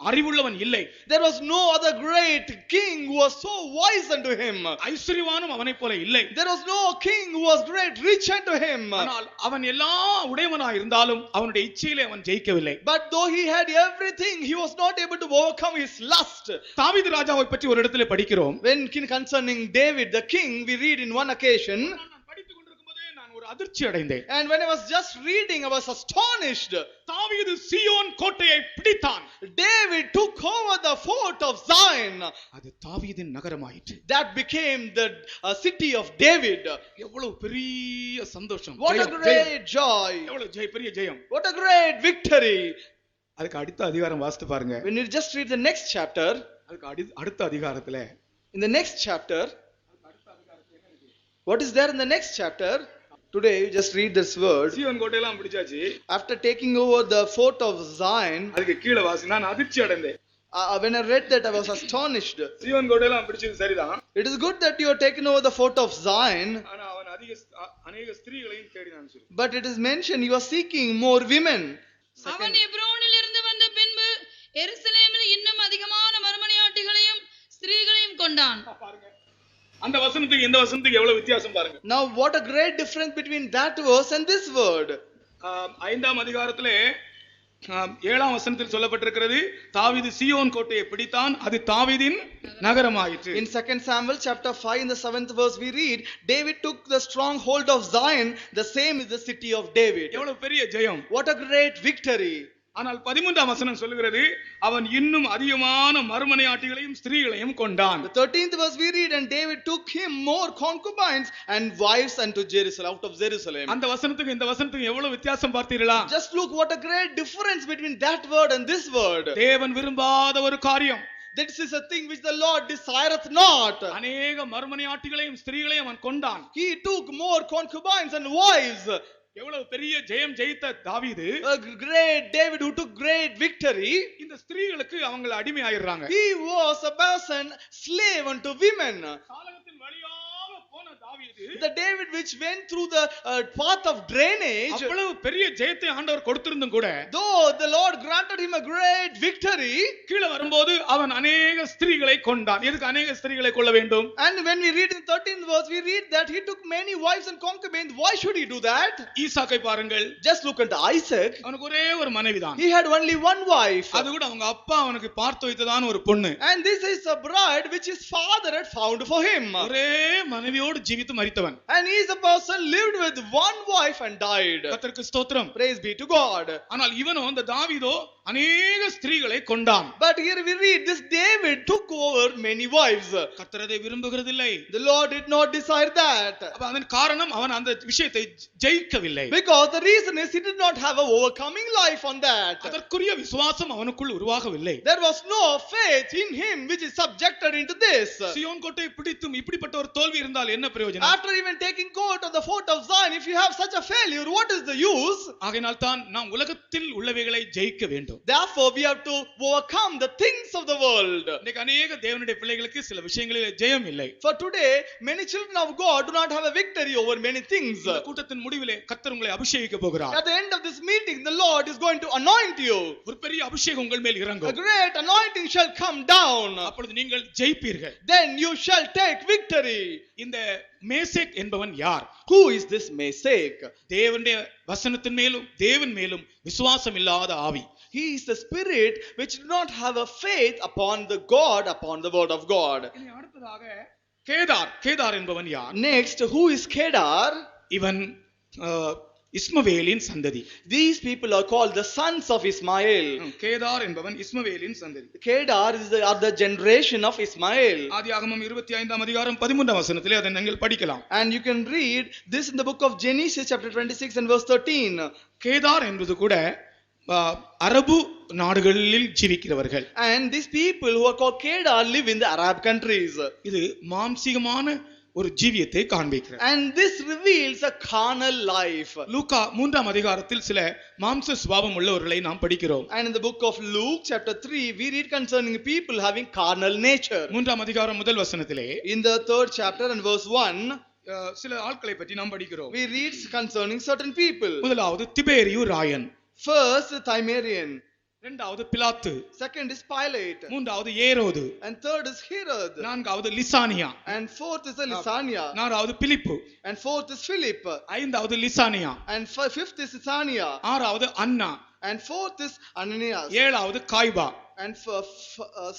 அறிவுள்ளவன் இல்லை. There was no other great king who was so wise unto him. ஐஸ்வரியவானும் அவனைப் போல இல்லை. There was no king who was great rich unto him. ஆனால் அவன் எல்லா உடையவனாய் இருந்தாலும் அவனுடைய இச்சையிலே அவன் ஜெயிக்கவில்லை. But though he had everything, he was not able to overcome his lust. தாவீது ராஜாவை பற்றி ஒரு இடத்திலே படிக்கிறோம். When concerning David the king, we read in one occasion, நான் படித்துக் கொண்டிருக்கும்போதே நான் ஒரு அதிர்ச்சி அடைந்தேன். and when I was just reading, I was astonished. தாவீது சீயோன் கோட்டையை பிடித்தான். David took over the fort of Zion. அது தாவீதின் நகரமாயிற்று. That became the city of David. எவ்வளவு பெரிய சந்தோஷம். What a great joy. எவ்வளவு பெரிய ஜெயம். What a great victory. அதுக்கு அடுத்த அதிகாரம் வாசித்து பாருங்க. When you just read the next chapter, அதுக்கு அடுத்த அதிகாரத்துல in the next chapter, what is there in the next chapter? Today you just read this word. சீயோன் கோட்டையெல்லாம் பிடிச்சாச்சு. After taking over the fort of Zion, அதுக்கு கீழ வாசி. நான் அதிர்ச்சி அடைந்தேன். when I read that, I was astonished. சீயோன் கோட்டையெல்லாம் பிடிச்சது சரிதான். It is good that you are taken over the fort of Zion, ஆனா அவன் அநேக ஸ்திரீகளையும் தேடினான் சொல்லி. but it is mentioned you are seeking more women. அவன் எப்ரோனில் இருந்து வந்த பின்பு எருசலேமில் இன்னும் அதிகமான மறுமனையாட்டிகளையும் ஸ்திரீகளையும் கொண்டான். பாருங்க, அந்த வசனத்துக்கு இந்த வசனத்துக்கு எவ்வளவு வித்தியாசம் பாருங்க. Now what a great difference between that verse and this word. 5ஆம் அதிகாரத்திலே 7ஆம் வசனத்தில் சொல்லப்பட்டிருக்கிறது, தாவீது சீயோன் கோட்டையை பிடித்தான், அது தாவீதின் நகரமாயிற்று. In 2 Samuel chapter 5 in the 7th verse we read, David took the stronghold of Zion, the same is the city of David. எவ்வளவு பெரிய ஜெயம். What a great victory. ஆனால் 13ஆம் வசனம் சொல்லுகிறது அவன் இன்னும் அதிகமான மறுமனையாட்டிகளையும் ஸ்திரீகளையும் கொண்டான். The 13th verse we read, and David took him more concubines and wives unto Jerusalem, out of Jerusalem. அந்த வசனத்துக்கு இந்த வசனத்துக்கு எவ்வளவு வித்தியாசம் பார்த்தீர்களா? Just look what a great difference between that word and this word. தேவன் விரும்பாத ஒரு காரியம். This is a thing which the Lord desireth not. அநேக மறுமனையாட்டிகளையும் ஸ்திரீகளையும் அவன் கொண்டான். He took more concubines and wives. எவ்வளவு பெரிய ஜெயம் ஜெயித்த தாவீது, A great David who took great victory. இந்த ஸ்திரீகளுக்கு அவங்க அடிமையாயிடுறாங்க. He was a person slave unto women. சாலகத்தின் வழியாக போன தாவீது, The David which went through the path of drainage, அவ்வளவு பெரிய ஜெயத்தை ஆண்டவர் கொடுத்திருந்தும் கூட, though the Lord granted him a great victory, கீழே வரும்போது அவன் அநேக ஸ்திரீகளை கொண்டான். எதுக்கு அநேக ஸ்திரீகளை கொள்ள வேண்டும்? and when we read in 13th verse, we read that he took many wives and concubines. Why should he do that? ஈசாக்கை பாருங்கள், Just look at Isaac. அவனுக்கு ஒரே ஒரு மனைவிதான். He had only one wife, அது கூட அவங்க அப்பா அவனுக்கு பார்த்து வைத்ததான ஒரு பொண்ணு. and this is a bride which his father had found for him. ஒரே மனைவியோடு ஜீவித்து மரித்தவன். And he is a person lived with one wife and died. கர்த்தருக்கு ஸ்தோத்திரம். Praise be to God. ஆனால் இவனோ, இந்த தாவீதோ அநேக ஸ்திரீகளை கொண்டான். But here we read this David took over many wives. கர்த்தர் அதை விரும்புகிறதில்லை. The Lord did not desire that. அப்ப அதன் காரணம் அவன் அந்த விஷயத்தை ஜெயிக்கவில்லை. Because the reason is he did not have a overcoming life on that. அதற்குரிய விசுவாசம் அவனுக்குள் உருவாகவில்லை. There was no faith in him which is subjected into this. Zion கோட்டை பிடித்தும் இப்படிப்பட்ட ஒரு தோல்வி இருந்தால் என்ன பிரயோஜனம்? After even taking court of the fort of Zion, if you have such a failure, what is the use? ஆகையால் தான் நாம் உலகத்தில் உள்ளவைகளை ஜெயிக்க வேண்டும். Therefore we have to overcome the things of the world. இன்னைக்கு அநேக தேவனுடைய பிள்ளைகளுக்கு சில விஷயங்களில் ஜெயம் இல்லை. For today many children of God do not have a victory over many things. இந்த கூட்டத்தின் முடிவிலே கர்த்தர் உங்களை அபிஷேகிக்க போகிறார். At the end of this meeting the Lord is going to anoint you. ஒரு பெரிய அபிஷேகம் உங்கள் மேல் A இறங்கும். great anointing shall come down. அப்பொழுது நீங்கள் ஜெயிப்பீர்கள். Then you shall take victory. இந்த மேசேக் என்பவன் யார்? Who is this Meshach? தேவனுடைய வசனத்தின் மேலும் தேவன் மேலும் விசுவாசம் இல்லாத ஆவி. He is the spirit which do not have a faith upon the God, upon the word of God. இனி அடுத்ததாக கேதார் என்பவன் யார்? Next, who is Kedar? இவன் இஸ்மவேலின் சந்ததி. These people are called the sons of Ismail. Kedar என்பவன் இஸ்மவேலின் சந்ததி. Kedar are the generation of Ismail. ஆதியாகமம் 25ஆம் அதிகாரம் 13ஆம் வசனத்திலே அதை நீங்கள் படிக்கலாம். And you can read this in the book of Genesis chapter 26 and verse 13. Kedar என்பது கூட அரபு நாடுகளில் ஜீவிக்கிறவர்கள். And these people who are called Kedar live in the Arab countries. இது மாம்சீகமான ஒரு ஜீவியத்தை காண்பிக்கிறது. And this reveals a carnal life. லூக்கா 3ஆம் அதிகாரத்தில் சில மாம்ச சுபாவம் உள்ளவர்களை நாம் படிக்கிறோம். And in the book of Luke chapter 3 we read concerning people having carnal nature. 3ஆம் அதிகாரம் முதல் வசனத்திலே In the 3rd chapter and verse 1 சில ஆட்களை பற்றி நாம் படிக்கிறோம். we read concerning certain people. முதலாவது திபேரியு ராயன், First Timerian, இரண்டாவது பிலாத்து, second is Pilate, மூன்றாவது ஏரோது, and third is Herod, நான்காவது Lysanias, and fourth is Lysania, நான்காவது பிலிப்பு, and fourth is Philip, ஐந்தாவது Lysanias, and fifth is Lysania, ஆறாவது அன்னா, and fourth is Ananias, ஏழாவது காய்பா. and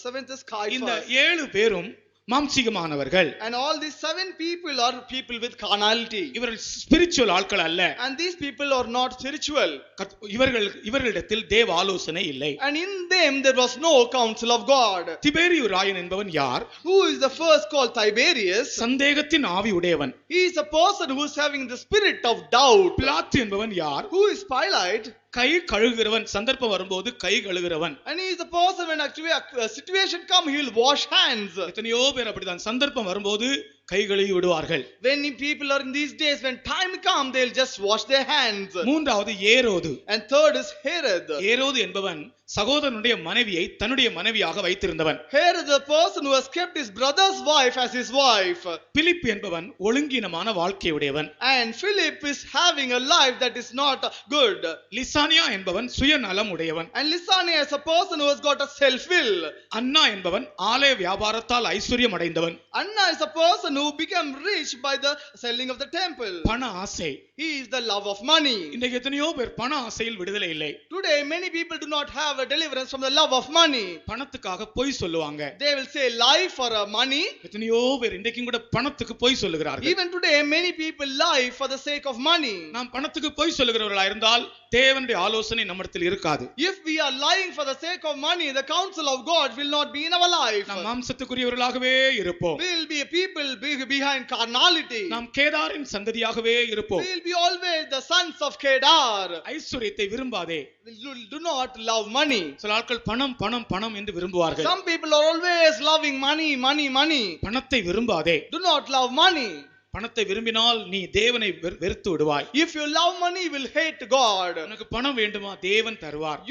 seventh is இந்த Caiaphas. 7 பேரும் மாம்சீகமானவர்கள். And all these 7 people are people with carnality. இவர்கள் spiritual ஆட்கள் அல்ல. And these people are not spiritual. இவர்களிடத்தில் தேவ ஆலோசனை இல்லை. And in them there was no counsel of God. திபேரியு Rayan என்பவன் யார்? Who is the first called Tiberius? சந்தேகத்தின் ஆவி உடையவன். He is a person who is having the spirit of doubt. பிலாத்து என்பவன் யார்? Who is Pilate? கை கழுகுகிறவன், சந்தர்ப்பம் வரும்போது கை கழுகுகிறவன். And he is the person when actually a situation come he will wash hands. எத்தனையோ பேர் அப்படிதான், சந்தர்ப்பம் வரும்போது கை கழுவி விடுவார்கள். When people are in these days when time come they'll just wash their hands. மூன்றாவது ஏரோது. And third is Herod. ஏரோது என்பவன் சகோதரனுடைய மனைவியை தன்னுடைய மனைவியாக வைத்திருந்தவன். Herod is the person who has kept his brother's wife as his wife. Philip என்பவன் ஒழுங்கீனமான வாழ்க்கையுடையவன். And Philip is having a life that is not good. Lysanias என்பவன் சுயநலம் உடையவன். And Lysania is a person who has got a self will. அன்னா என்பவன் ஆலய வியாபாரத்தால் ஐஸ்வர்யம் அடைந்தவன். Anna is a person one who became rich by the selling of the temple. பண ஆசை. He is the love of money. இன்றைக்கு எத்தனையோ பேர் பண ஆசையில் விடுதலை இல்லை. Today many people do not have a deliverance from the love of money. பணத்துக்காக பொய் சொல்லுவாங்க. They will say lie for money. எத்தனையோ பேர் இன்றைக்கும் கூட பணத்துக்கு பொய் சொல்லுகிறார்கள். Even today many people lie for the sake of money. நாம் பணத்துக்கு பொய் சொல்லுகிறவர்களா இருந்தால் தேவனுடைய ஆலோசனை நம்மிடத்தில் இருக்காது. If we are lying for the sake of money, the counsel of God will not be in our life. நாம் மாம்சத்துக்குரியவர்களாகவே இருப்போம். We will be a people behind carnality. நாம் கேதாரின் சந்ததியாகவே இருப்போம். We will be always the sons of Kedar. ஐஸ்வரியத்தை விரும்பாதே. Do not love money. சில ஆட்கள் பணம் பணம் பணம் என்று விரும்புவார்கள். Some people are always loving money, money, money. பணத்தை விரும்பாதே. Do not love money. பணத்தை விரும்பினால் நீ தேவனை வெறுத்து விடுவாய். If you love money, you will hate God. உனக்கு பணம் வேண்டுமா? தேவன் தருவார்.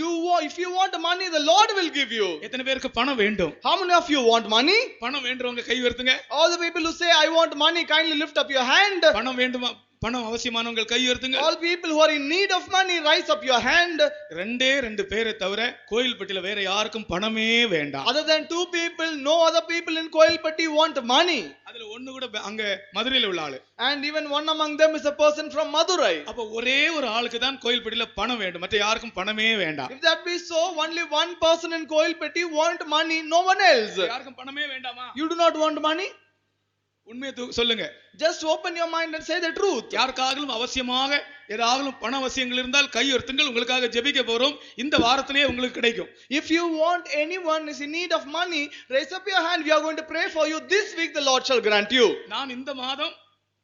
If you want money, the Lord will give you. எத்தனை பேருக்கு பணம் வேண்டும்? How many of you want money? பணம் வேண்டுறவங்க கை உயர்த்துங்க. All the people who say I want money, kindly lift up your hand. பணம் வேண்டுமா? பணம் அவசியமானவங்க கை உயர்த்துங்க. All people who are in need of money, rise up your hand. ரெண்டு பேரை தவிர கோயில்பட்டியில வேற யாருக்கும் பணமே வேண்டாம். Other than 2 people, no other people in Koilpatti want money. அதுல ஒண்ணு கூட அங்க மதுரையில உள்ள ஆளு. And even one among them is a person from Madurai. அப்ப ஒரே ஒரு ஆளுக்கு தான் கோயில்பட்டியில பணம் வேண்டும், மற்ற யாருக்கும் பணமே வேண்டாம். If that be so, only one person in Koilpatti want money, no one else. யாருக்கும் பணமே வேண்டாமா? You do not want money? உண்மையை சொல்லுங்க. Just open your mind and say the truth. யாருக்காகவும் அவசியமாக ஏதாவது பண அவசியங்கள் இருந்தால் கை உயர்த்துங்கள், உங்களுக்காக ஜெபிக்க போறோம். இந்த வாரத்திலே உங்களுக்கு கிடைக்கும். If you want, anyone is in need of money, raise up your hand. We are going to pray for you. This week the Lord shall grant you. நான் இந்த மாதம்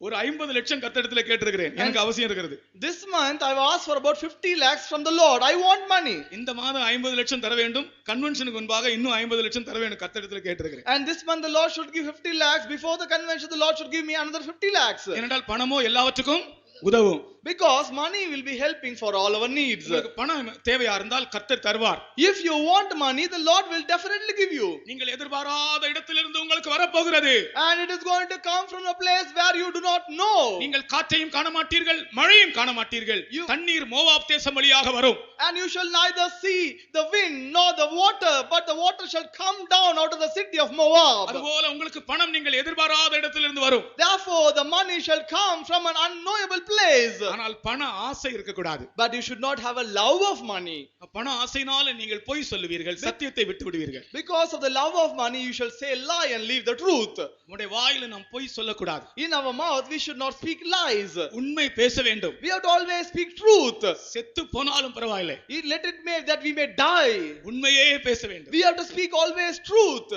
ஒரு 50 லட்சம் கர்த்தரிடத்தில் கேட்டிருக்கிறேன். எனக்கு அவசியம் இருக்கிறது. This month I have asked for about 50 lakhs from the Lord. I want money. இந்த மாதம் 50 லட்சம் தர வேண்டும். கன்வென்ஷனுக்கு முன்பாக இன்னும் 50 லட்சம் தர வேண்டும். கர்த்தரிடத்தில் கேட்டிருக்கிறேன். And this month the Lord should give 50 lakhs. Before the convention the Lord should give me another 50 lakhs. ஏனென்றால் பணமோ எல்லாவற்றுக்கும் உதவும். Because money will be helping for all our needs. உங்களுக்கு பணம் தேவையா இருந்தால் கர்த்தர் தருவார். If you want money, the Lord will definitely give you. நீங்கள் எதிர்பாராத இடத்திலிருந்து உங்களுக்கு வரப்போகிறது. And it is going to come from a place where you do not know. நீங்கள் காற்றையும் காண மாட்டீர்கள், மழையும் காண மாட்டீர்கள். தண்ணீர் மோவாப் தேசம் வழியாக வரும். And you shall neither see the wind nor the water, but the water shall come down out of the city of Moab. அதுபோல உங்களுக்கு பணம் நீங்கள் எதிர்பாராத இடத்திலிருந்து வரும். Therefore the money shall come from an unknowable place. ஆனால் பண ஆசை இருக்க கூடாது. But you should not have a love of money. பண ஆசையினால நீங்கள் பொய் சொல்லுவீர்கள், சத்தியத்தை விட்டு விடுவீர்கள். Because of the love of money you shall say lie and leave the truth. உம்முடைய வாயில நாம் பொய் சொல்லக்கூடாது. In our mouth we should not speak lies. உண்மை பேச வேண்டும். We have to always speak truth. செத்து போனாலும் பரவாயில்லை. Let it be that we may die. உண்மையே பேச வேண்டும். We have to speak always truth.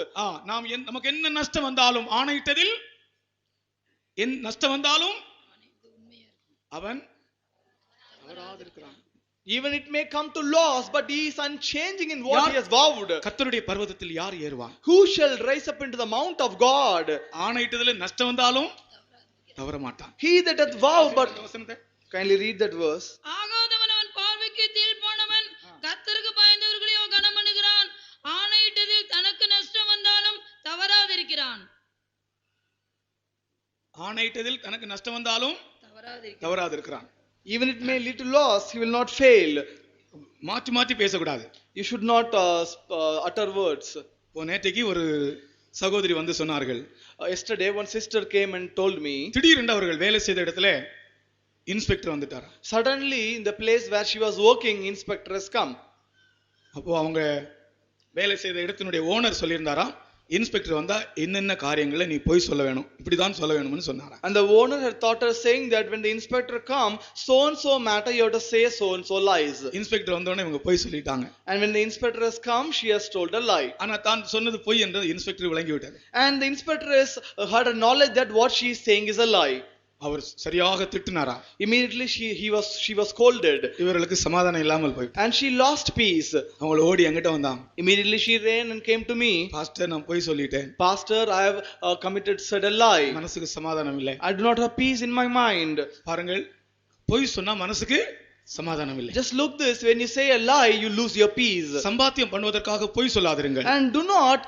நாம் நமக்கு என்ன நஷ்டம் வந்தாலும் ஆணையிட்டதில் என் நஷ்டம் வந்தாலும் அவன் தவறாதிருக்கிறான். Even it may come to loss, but he is unchanging in what he has vowed. கர்த்தருடைய பர்வதத்தில் யார் ஏறுவான்? Who shall rise up into the mount of God? ஆணையிட்டதில் நஷ்டம் வந்தாலும் தவற மாட்டான். He that hath vowed, but kindly read that verse. ஆகாதவன் அவன் பார்வைக்கு கீழ்ப்போனவன், கர்த்தருக்கு பயந்தவர்களையோ கனம் பண்ணுகிறான். ஆணையிட்டதில் தனக்கு நஷ்டம் வந்தாலும் தவறாதிருக்கிறான். ஆணையிட்டதில் தனக்கு நஷ்டம் வந்தாலும் தவறாதிருக்கிறான். Even it may lead to loss, he will not fail. மாற்றி மாற்றி பேசக்கூடாது. You should not utter words. நேற்றைக்கு ஒரு சகோதரி வந்து சொன்னார்கள். Yesterday one sister came and told me. திடீரென்று அவர்கள் வேலை செய்த இடத்துல இன்ஸ்பெக்டர் வந்துட்டார். Suddenly in the place where she was working, inspector has come. அப்போ அவங்க வேலை செய்த இடத்தினுடைய ஓனர் சொல்லியிருந்தாராம், இன்ஸ்பெக்டர் வந்தா என்னென்ன காரியங்களை நீ போய் சொல்ல வேணும், இப்படிதான் சொல்ல வேணும்னு சொன்னாரா. And the owner had thought her saying that when the inspector come, so and so matter you have to say so and so lies. Inspector வந்தோடனே இவங்க போய் சொல்லிட்டாங்க. And when the inspector has come, she has told a lie. ஆனா தான் சொன்னது பொய் என்று inspector விளங்கி விட்டார். And the inspector has had a knowledge that what she is saying is a lie. அவர் சரியாக திட்டினாரா. Immediately she was scolded. இவர்களுக்கு சமாதானம் இல்லாமல் போயிட்டு. And she lost peace. அவங்க ஓடி என்கிட்ட வந்தாங்க. Immediately she ran and came to me. Pastor நான் போய் சொல்லிட்டேன். Pastor, I have said a lie. மனசுக்கு சமாதானம் இல்லை. I do not have peace in my mind. பாருங்கள், பொய் சொன்னா மனசுக்கு சமாதானம் இல்லை. Just look this, when you say a lie you lose your peace. சம்பாத்தியம் பண்ணுவதற்காக பொய் சொல்லாதீர்கள். And do not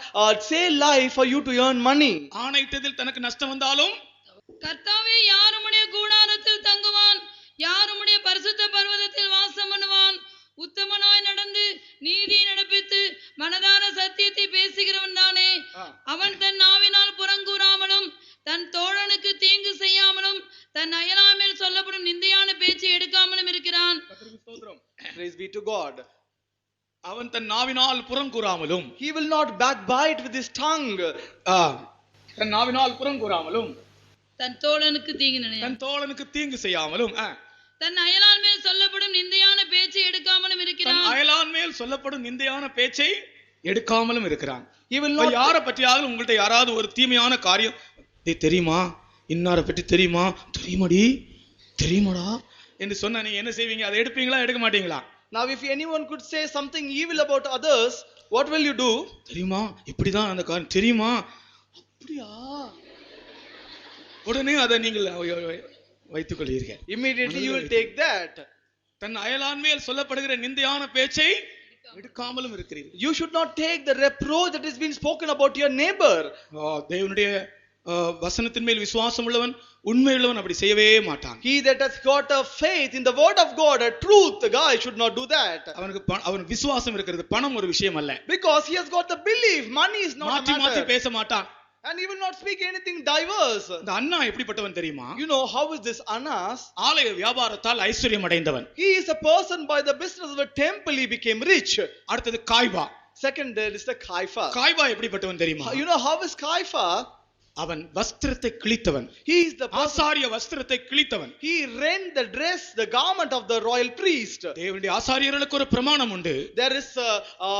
say lie for you to earn money. ஆணையிட்டதில் தனக்கு நஷ்டம் வந்தாலும் கர்த்தாவே யார் உம்முடைய கூடாரத்தில் தங்குவான், யார் உம்முடைய பரிசுத்த பர்வதத்தில் வாசம் பண்ணுவான். உத்தமனாய் நடந்து நீதி நடப்பித்து மனதார சத்தியத்தை பேசுகிறவன் தானே. அவன் தன் நாவினால் புறங்கூறாமலும் தன் தோழ God. அவன் தன் நாவினால் புறம் கூறாமலும், He will not backbite with his tongue. தன் நாவினால் புறம் கூறாமலும், தன் தோழனுக்கு தீங்கு நினையான், தன் தோழனுக்கு தீங்கு செய்யாமலும், தன் அயலான் மேல் சொல்லப்படும் நிந்தையான பேச்சை எடுக்காமலும் தன் இருக்கிறான். அயலான் மேல் சொல்லப்படும் நிந்தையான பேச்சை எடுக்காமலும் இருக்கிறான். He will இப்ப not. யாரை பற்றியாவது உங்கள்ட்ட யாராவது ஒரு தீமையான காரியம், டேய் தெரியுமா, இன்னாரை பற்றி தெரியுமா, தெரியுமாடி, தெரியுமாடா என்று சொன்னா நீங்க என்ன செய்வீங்க? அதை எடுப்பீங்களா, எடுக்க மாட்டீங்களா? Now if anyone could say something evil about others, what will you do? தெரியுமா, இப்படிதான் அந்த காரியம், தெரியுமா, அப்படியா, உடனே அதை நீங்கள் வைத்துக் கொள்வீர்கள். Immediately you will take that. தன் அயலான் மேல் சொல்லப்படுகிற நிந்தையான பேச்சை எடுக்காமலும் இருக்கிறீர்கள். You should not take the reproach that is being spoken about your neighbor. தேவனுடைய வசனத்தின் மேல் விசுவாசம் உள்ளவன், உண்மை உள்ளவன் அப்படி செய்யவே மாட்டான். He that has got a faith in the word of God, a truth, the guy should not do that. அவன் விசுவாசம் இருக்கிறது, பணம் ஒரு விஷயம் அல்ல. Because he has got the belief, money is not a மாற்றி மாற்றி matter. பேச மாட்டான். And he will not speak anything diverse. இந்த அண்ணா எப்படிப்பட்டவன் தெரியுமா? You know how is this Annas? ஆலய வியாபாரத்தால் ஐஸ்வர்யம் அடைந்தவன். He is a person by the business of a temple he became rich. அடுத்தது காய்பா. Second there is the Caiaphas. காய்பா எப்படிப்பட்டவன் தெரியுமா? You know how is Caiaphas? அவன் வஸ்திரத்தை கிழித்தவன். He is the person. ஆசாரிய வஸ்திரத்தை கிழித்தவன். He rent the dress, the garment of the royal priest. தேவனுடைய ஆசாரியர்களுக்கு ஒரு பிரமாணம் உண்டு. There is a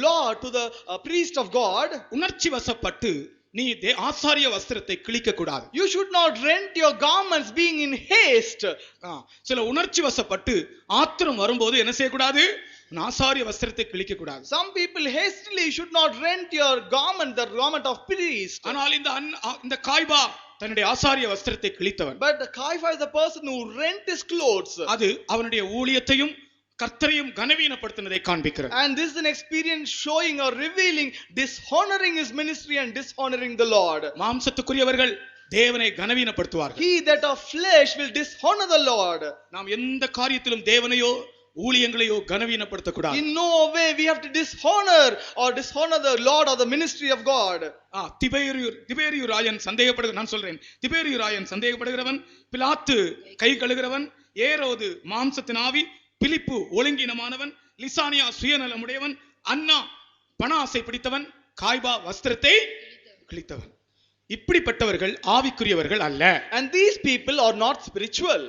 law to the priest of God. உணர்ச்சி வசப்பட்டு நீ ஆசாரிய வஸ்திரத்தை கிழிக்க கூடாது. You should not rent your garments being in haste. சில உணர்ச்சி வசப்பட்டு ஆத்திரம் வரும்போது என்ன செய்யக்கூடாது? ஆசாரிய வஸ்திரத்தை கிழிக்க கூடாது. Some people hastily should not rent your garment, the garment of priest. ஆனால் இந்த காய்பா தன்னுடைய ஆசாரிய வஸ்திரத்தை கிழித்தவன். But the Caiaphas is the person who rent his clothes. அது அவனுடைய ஊழியத்தையும் கர்த்தரையும் கனவீனப்படுத்தினதை காண்பிக்கிறது. And this is an experience showing or revealing dishonoring his ministry and dishonoring the Lord. மாம்சத்துக்குரியவர்கள் தேவனை கனவீனப்படுத்துவார்கள். He that of flesh will dishonor the Lord. நாம் எந்த காரியத்திலும் தேவனையோ ஊழியங்களையோ கனவீனப்படுத்தக்கூடாது. In no way we have to dishonor the Lord or the ministry of God. திபேரியு Rayan சந்தேகப்படுகிறவன், பிலாத்து கை கழுகிறவன், ஏரோது மாம்சத்தின் ஆவி, பிலிப்பு ஒழுங்கினமானவன், லிசானியா சுயநலமுடையவன், அன்னா பண ஆசை பிடித்தவன், காய்பா வஸ்திரத்தை கிழித்தவன். இப்படிப்பட்டவர்கள் ஆவிக்குரியவர்கள் அல்ல. And these people are not spiritual.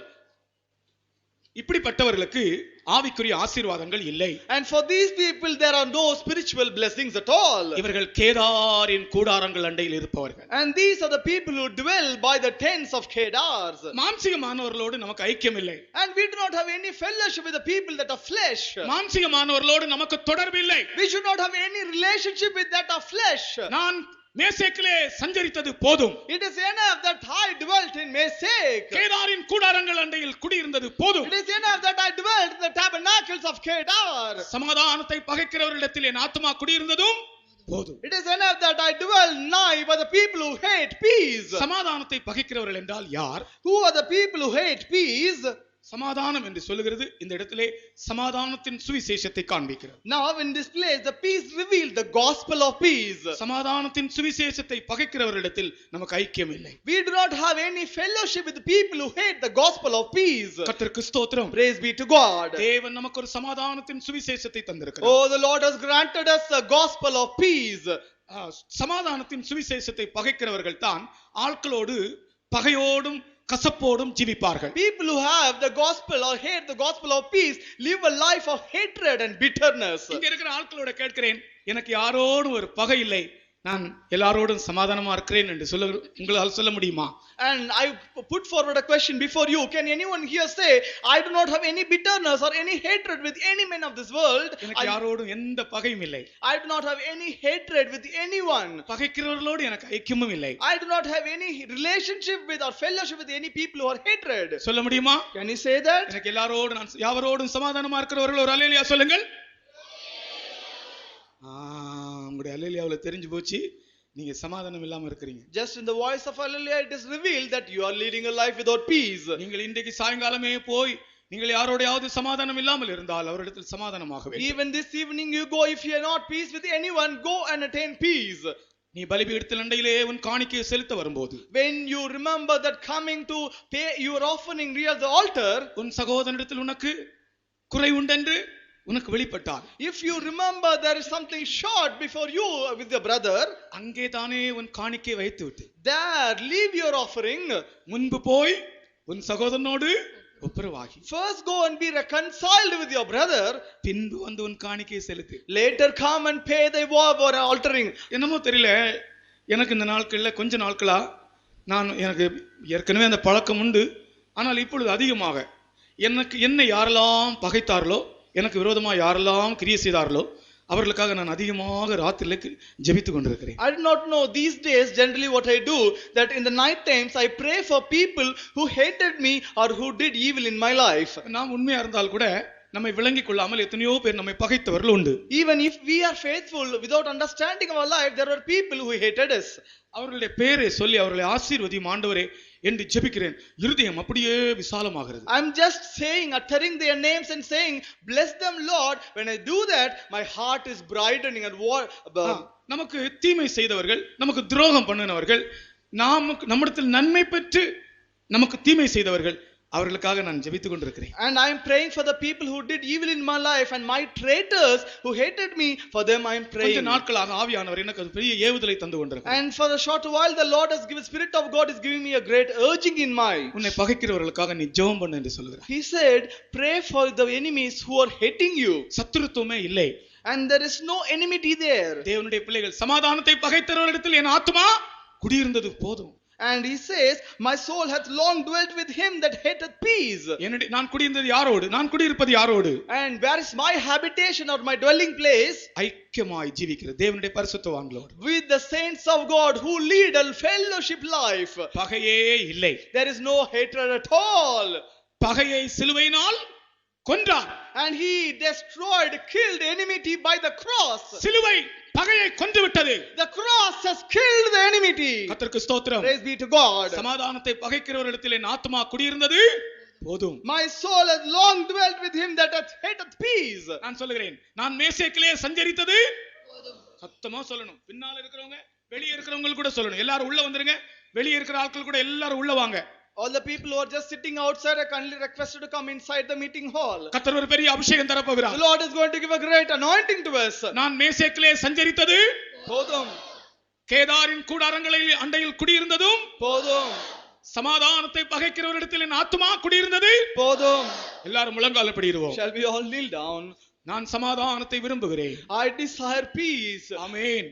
இப்படிப்பட்டவர்களுக்கு ஆவிக்குரிய ஆசீர்வாதங்கள் இல்லை. And for these people there are no spiritual blessings at all. இவர்கள் கேதாரின் கூடாரங்கள் அண்டையில் இருப்பவர்கள். And these are the people who dwell by the tents of Kedars. மாம்சீகமானவர்களோடு நமக்கு ஐக்கியம் இல்லை. And we do not have any fellowship with the people that are flesh. மாம்சீகமானவர்களோடு நமக்கு தொடர்பு இல்லை. We should not have any relationship with that of flesh. நான் மேசேக்கிலே சஞ்சரித்தது போதும். It is enough that I dwelt in Mesek. கேதாரின் கூடாரங்கள் அண்டையில் குடியிருந்தது போதும். It is enough that I dwelt in the tabernacles of Kedar. சமாதானத்தை பகைக்கிறவர்களிடத்தில் என் ஆத்துமா குடியிருந்ததும் போதும். It is enough that I dwell nigh by the people who hate peace. சமாதானத்தை பகைக்கிறவர்கள் என்றால் யார்? Who are the people who hate peace? சமாதானம் என்று சொல்லுகிறது இந்த இடத்திலே சமாதானத்தின் சுவிசேஷத்தை காண்பிக்கிறது. Now in this place the peace revealed the gospel of peace. சமாதானத்தின் சுவிசேஷத்தை பகைக்கிறவர்களிடத்தில் நமக்கு ஐக்கியம் இல்லை. We do not have any fellowship with the people who hate the gospel of peace. கர்த்தருக்கு ஸ்தோத்திரம். Praise be to God. தேவன் நமக்கு ஒரு சமாதானத்தின் சுவிசேஷத்தை தந்திருக்கிறார். Oh, the Lord has granted us a gospel of peace. சமாதானத்தின் சுவிசேஷத்தை பகைக்கிறவர்கள் தான் ஆட்களோடு பகையோடும் கசப்போடும் ஜீவிப்பார்கள். People who have the gospel or hate the gospel of peace live a life of hatred and bitterness. இங்க இருக்கிற ஆட்களோட கேட்கிறேன், எனக்கு யாரோடும் ஒரு பகை இல்லை, நான் எல்லாரோடும் சமாதானமா இருக்கிறேன் என்று உங்களால் சொல்ல முடியுமா? And I put forward a question before you. Can anyone here say, I do not have any bitterness or any hatred with any man of this world? எனக்கு யாரோடும் எந்த பகையும் இல்லை. I do not have any hatred with anyone. பகைக்கிறவர்களோடு எனக்கு ஐக்கியமும் இல்லை. I do not have any relationship with or fellowship with any people who are hatred. சொல்ல முடியுமா? Can you say that? எனக்கு எல்லாரோடும் நான் யாவரோடும் சமாதானமா இருக்கிறவர்கள் ஒரு அல்லேலூயா சொல்லுங்கள். உங்களுடைய அல்லேலூயாவுல தெரிஞ்சு போச்சு நீங்க சமாதானம் இல்லாம இருக்கீங்க. Just in the voice of hallelujah it is revealed that you are leading a life without peace. நீங்கள் இன்றைக்கு சாயங்காலமே போய் நீங்கள் யாரோடையாவது சமாதானம் இல்லாமல் இருந்தால் அவரிடத்தில் சமாதானமாக வேண்டும். Even this evening you go, if you are not peace with anyone, go and attain peace. நீ பலிபீடத்தில் அண்டையிலே உன் காணிக்கையை செலுத்த வரும்போது, when you remember that coming to pay your offering near the altar, உன் சகோதரனிடத்தில் உனக்கு குறை உண்டென்று உனக்கு வெளிப்பட்டார், If you remember there is something short before you with your brother, அங்கே தானே உன் காணிக்கை வைத்து விட்டு there leave your offering. முன்பு போய் உன் சகோதரனோடு ஒப்புரவாகி First go and be reconciled with your brother. பின்பு வந்து உன் காணிக்கையை செலுத்து. Later come and pay the vow or altering. என்னமோ தெரியல, எனக்கு இந்த நாட்கள்ல கொஞ்ச நாட்களா எனக்கு ஏற்கனவே அந்த பழக்கம் உண்டு. ஆனால் இப்பொழுது அதிகமாக என்னை யாரெல்லாம் பகைத்தார்களோ, எனக்கு விரோதமாக யாரெல்லாம் கிரியை செய்தார்களோ அவர்களுக்காக நான் அதிகமாக ராத்திரில ஜெபித்துக் கொண்டிருக்கிறேன். I do not know these days generally what I do, that in the night times I pray for people who hated me or who did evil in my life. நாம் உண்மையா இருந்தால் கூட நம்மை விளங்கிக் கொள்ளாமல் எத்தனையோ பேர் நம்மை பகைத்தவர்கள் உண்டு. Even if we are faithful without understanding our life, there are people who hated us. அவர்களுடைய பேரை சொல்லி அவர்களை ஆசீர்வதியும் ஆண்டவரே என்று ஜெபிக்கிறேன். இருதயம் அப்படியே விசாலமாகிறது. I'm just saying, uttering their names and saying, bless them Lord. When I do that, my heart is brightening. And நமக்கு தீமை செய்தவர்கள், நமக்கு துரோகம் பண்ணினவர்கள், நம்மிடத்தில் நன்மை பெற்று நமக்கு தீமை செய்தவர்கள், அவர்களுக்காக நான் ஜெபித்துக் கொண்டிருக்கிறேன். And I am praying for the people who did evil in my life and my traitors who hated me, for them I am praying. கொஞ்ச நாட்களாக ஆவியானவர் எனக்கு பெரிய ஏவுதலை தந்து கொண்டிருக்கிறார். And for a short while the Lord has given, Spirit of God is giving me a great urging in my. உன்னை பகைக்கிறவர்களுக்காக நீ ஜெபம் பண்ணு என்று சொல்கிறார். He said, pray for the enemies who are hating you. சத்துருத்துவமே இல்லை. And there is no enmity there. தேவனுடைய பிள்ளைகள், சமாதானத்தை பகைத்தவர்களிடத்தில் என் ஆத்துமா குடியிருந்தது போதும். And he says, my soul hath long dwelt with him that hateth peace. நான் குடியிருந்தது யாரோடு? நான் குடியிருப்பது யாரோடு? And where is my habitation or my dwelling place? ஐக்கியமாய் ஜீவிக்கிற தேவனுடைய பரிசுத்தவான்களோடு, with the saints of God who lead a fellowship life. பகையே இல்லை. There is no hatred at all. பகையை சிலுவையினால் கொன்றார். And he destroyed, killed enmity by the cross. சிலுவை பகையை கொன்று விட்டது. The cross has killed the enmity. கர்த்தருக்கு ஸ்தோத்திரம். Praise be to God. சமாதானத்தை பகைக்கிறவரிடத்தில் என் ஆத்துமா குடியிருந்தது போதும். My soul has long dwelt with him that hateth peace. நான் சொல்லுகிறேன், நான் மேசேக்கிலே சஞ்சரித்தது போதும். சத்தமா சொல்லணும். பின்னால இருக்கிறவங்க, வெளியே இருக்கிறவங்க கூட சொல்லணும். எல்லாரும் உள்ள வந்துருங்க. வெளியே இருக்கிற ஆட்கள் கூட எல்லாரும் உள்ள வாங்க. All the people who are just sitting outside are kindly requested to come inside the meeting hall. கர்த்தர் ஒரு பெரிய அபிஷேகம் தர போகிறார். The Lord is going to give a great anointing to us. நான் மேசேக்கிலே சஞ்சரித்தது போதும். கேதாரின் கூடாரங்களில் அண்டையில் குடியிருந்ததும் போதும். சமாதானத்தை பகைக்கிறவரிடத்தில் என் ஆத்துமா குடியிருந்தது போதும். எல்லாரும் முழங்கால் படிடுவோம். Shall we all kneel down? நான் சமாதானத்தை விரும்புகிறேன். I desire peace. ஆமென்.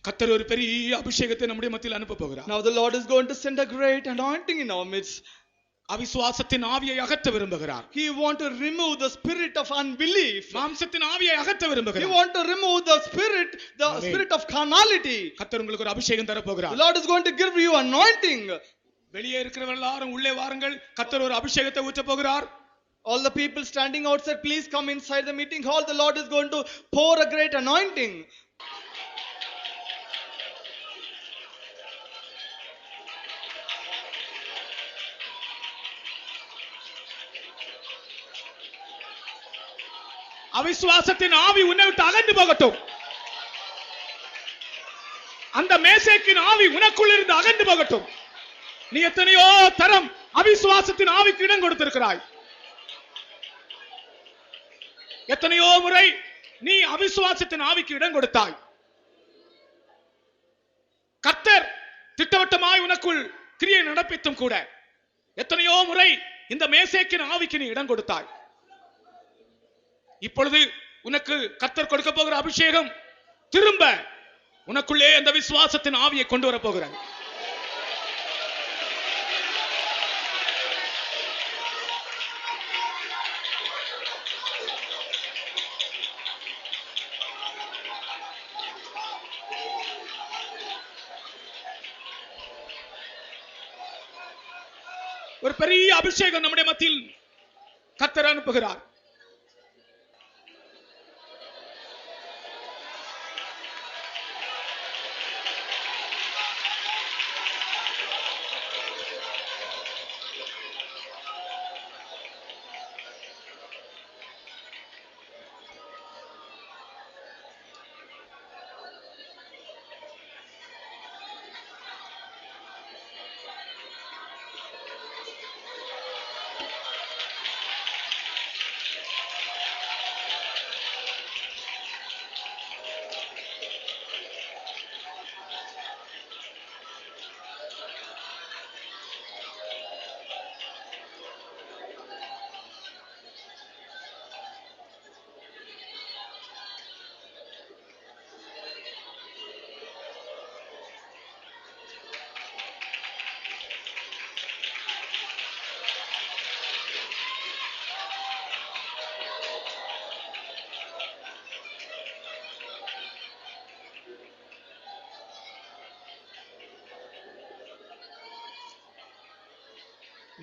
கர்த்தர் ஒரு பெரிய அபிஷேகத்தை நம்முடைய மத்தியில் அனுப்ப போகிறார். Now the Lord is going to send a great anointing in our midst. அவிசுவாசத்தின் ஆவியை அகற்ற விரும்புகிறார். He want to remove the spirit of unbelief. மாம்சத்தின் ஆவியை அகற்ற He விரும்புகிறார். want to remove the spirit of carnality. கர்த்தர் உங்களுக்கு ஒரு அபிஷேகம் தர போகிறார். The Lord is going to give you anointing. வெளியே இருக்கிறவர்கள் எல்லாரும் உள்ளே வாருங்கள். கர்த்தர் ஒரு அபிஷேகத்தை ஊற்ற போகிறார். All the people standing outside, please come inside the meeting hall. The Lord is going to pour a great anointing. அவிசுவாசத்தின் ஆவி உன்னை விட்டு அகன்று போகட்டும். அந்த மேசேக்கின் ஆவி உனக்குள் இருந்து அகன்று போகட்டும். நீ எத்தனையோ தரம் அவிசுவாசத்தின் ஆவிக்கு இடம் கொடுத்திருக்கிறாய். எத்தனையோ முறை நீ அவிசுவாசத்தின் ஆவிக்கு இடம் கொடுத்தாய். கர்த்தர் திட்டவட்டமாய் உனக்குள் கிரியை நடப்பித்தும் கூட எத்தனையோ முறை இந்த மேசேக்கின் ஆவிக்கு நீ இடம் கொடுத்தாய். இப்பொழுது உனக்கு கர்த்தர் கொடுக்க போகிற அபிஷேகம் திரும்ப உனக்குள்ளே அந்த விசுவாசத்தின் ஆவியை கொண்டு வர போகிறார். ஒரு பெரிய அபிஷேகம் நம்முடைய மத்தியில் கர்த்தர் அனுப்புகிறார்.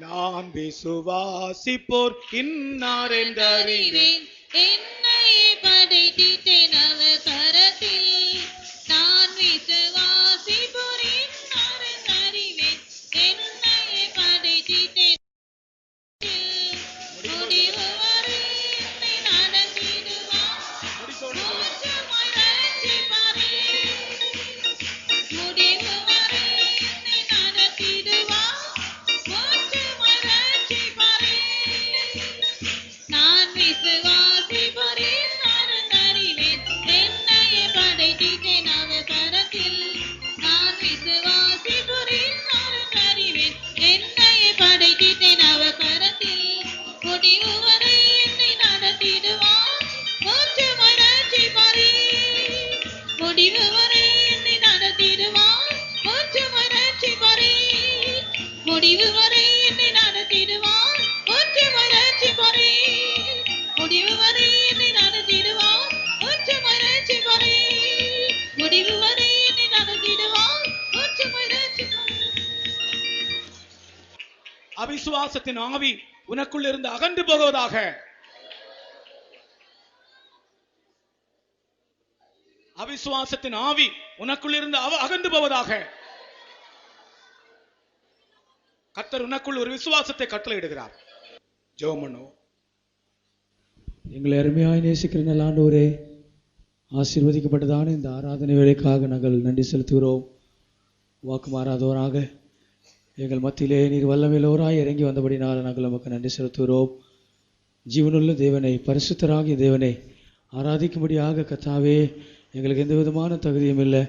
நான் விசுவாசிப்போர் இன்னார் என்றறிவேன். என்னையே படைத்திட்டேன் அவர் கரத்தில். நான் விசுவாசிப்போர் இன்னார் என்றறிவேன். என்னையே படைத்திட்டேன். முடிவு வரை என்னை நடத்திடுவார். மோட்சமாய் ரட்சிப்பாரே. முடிவு வரை என்னை நடத்திடுவார். மோட்சமாய் ரட்சிப்பாரே. நான் விசுவாசிப்போர் இன்னார் என்றறிவேன். என்னையே படைத்திட்டேன் அவர் கரத்தில். நான் விசுவாசிப்போர் இன்னார் என்றறிவேன். என்னையே படைத்திட்டேன் அவர் கரத்தில். முடிவு வரை என்னை நடத்திடுவார். மோட்சமாய் ரட்சிப்பாரே. முடிவு வரை என்னை நடத்திடுவார். மோட்சமாய் ரட்சிப்பாரே. முடிவு வரை என்னை நடத்திடுவார். மோட்சமாய் ரட்சிப்பாரே. முடிவு வரை என்னை நடத்திடுவார். மோட்சமாய் ரட்சிப்பாரே. முடிவு வரை என்னை நடத்திடுவார். மோட்சமாய் ரட்சிப்பாரே. அவிசுவாசத்தின் ஆவி உனக்குள் இருந்து அகன்று போகுவதாக. அவிசுவாசத்தின் ஆவி உனக்குள் இருந்து அகன்று போவதாக. கர்த்தர் உனக்குள் ஒரு விசுவாசத்தை கட்டளையிடுகிறார். ஜெபம் பண்ணுவோம். எங்களை அருமையாய் நேசிக்கிற நல்ல ஆண்டவரே, ஆசீர்வதிக்கப்பட்டதான இந்த ஆராதனை வேலைக்காக நாங்கள் நன்றி செலுத்துகிறோம். வாக்கு மாறாதவராக எங்கள் மத்தியிலே நீர் வல்லமையுள்ளவராய் இறங்கி வந்தபடினால நாங்கள் நமக்கு நன்றி செலுத்துகிறோம். ஜீவனுள்ள தேவனை, பரிசுத்தராகிய தேவனை ஆராதிக்கும்படியாக கர்த்தாவே எங்களுக்கு எந்த விதமான தகுதியும் இல்லை.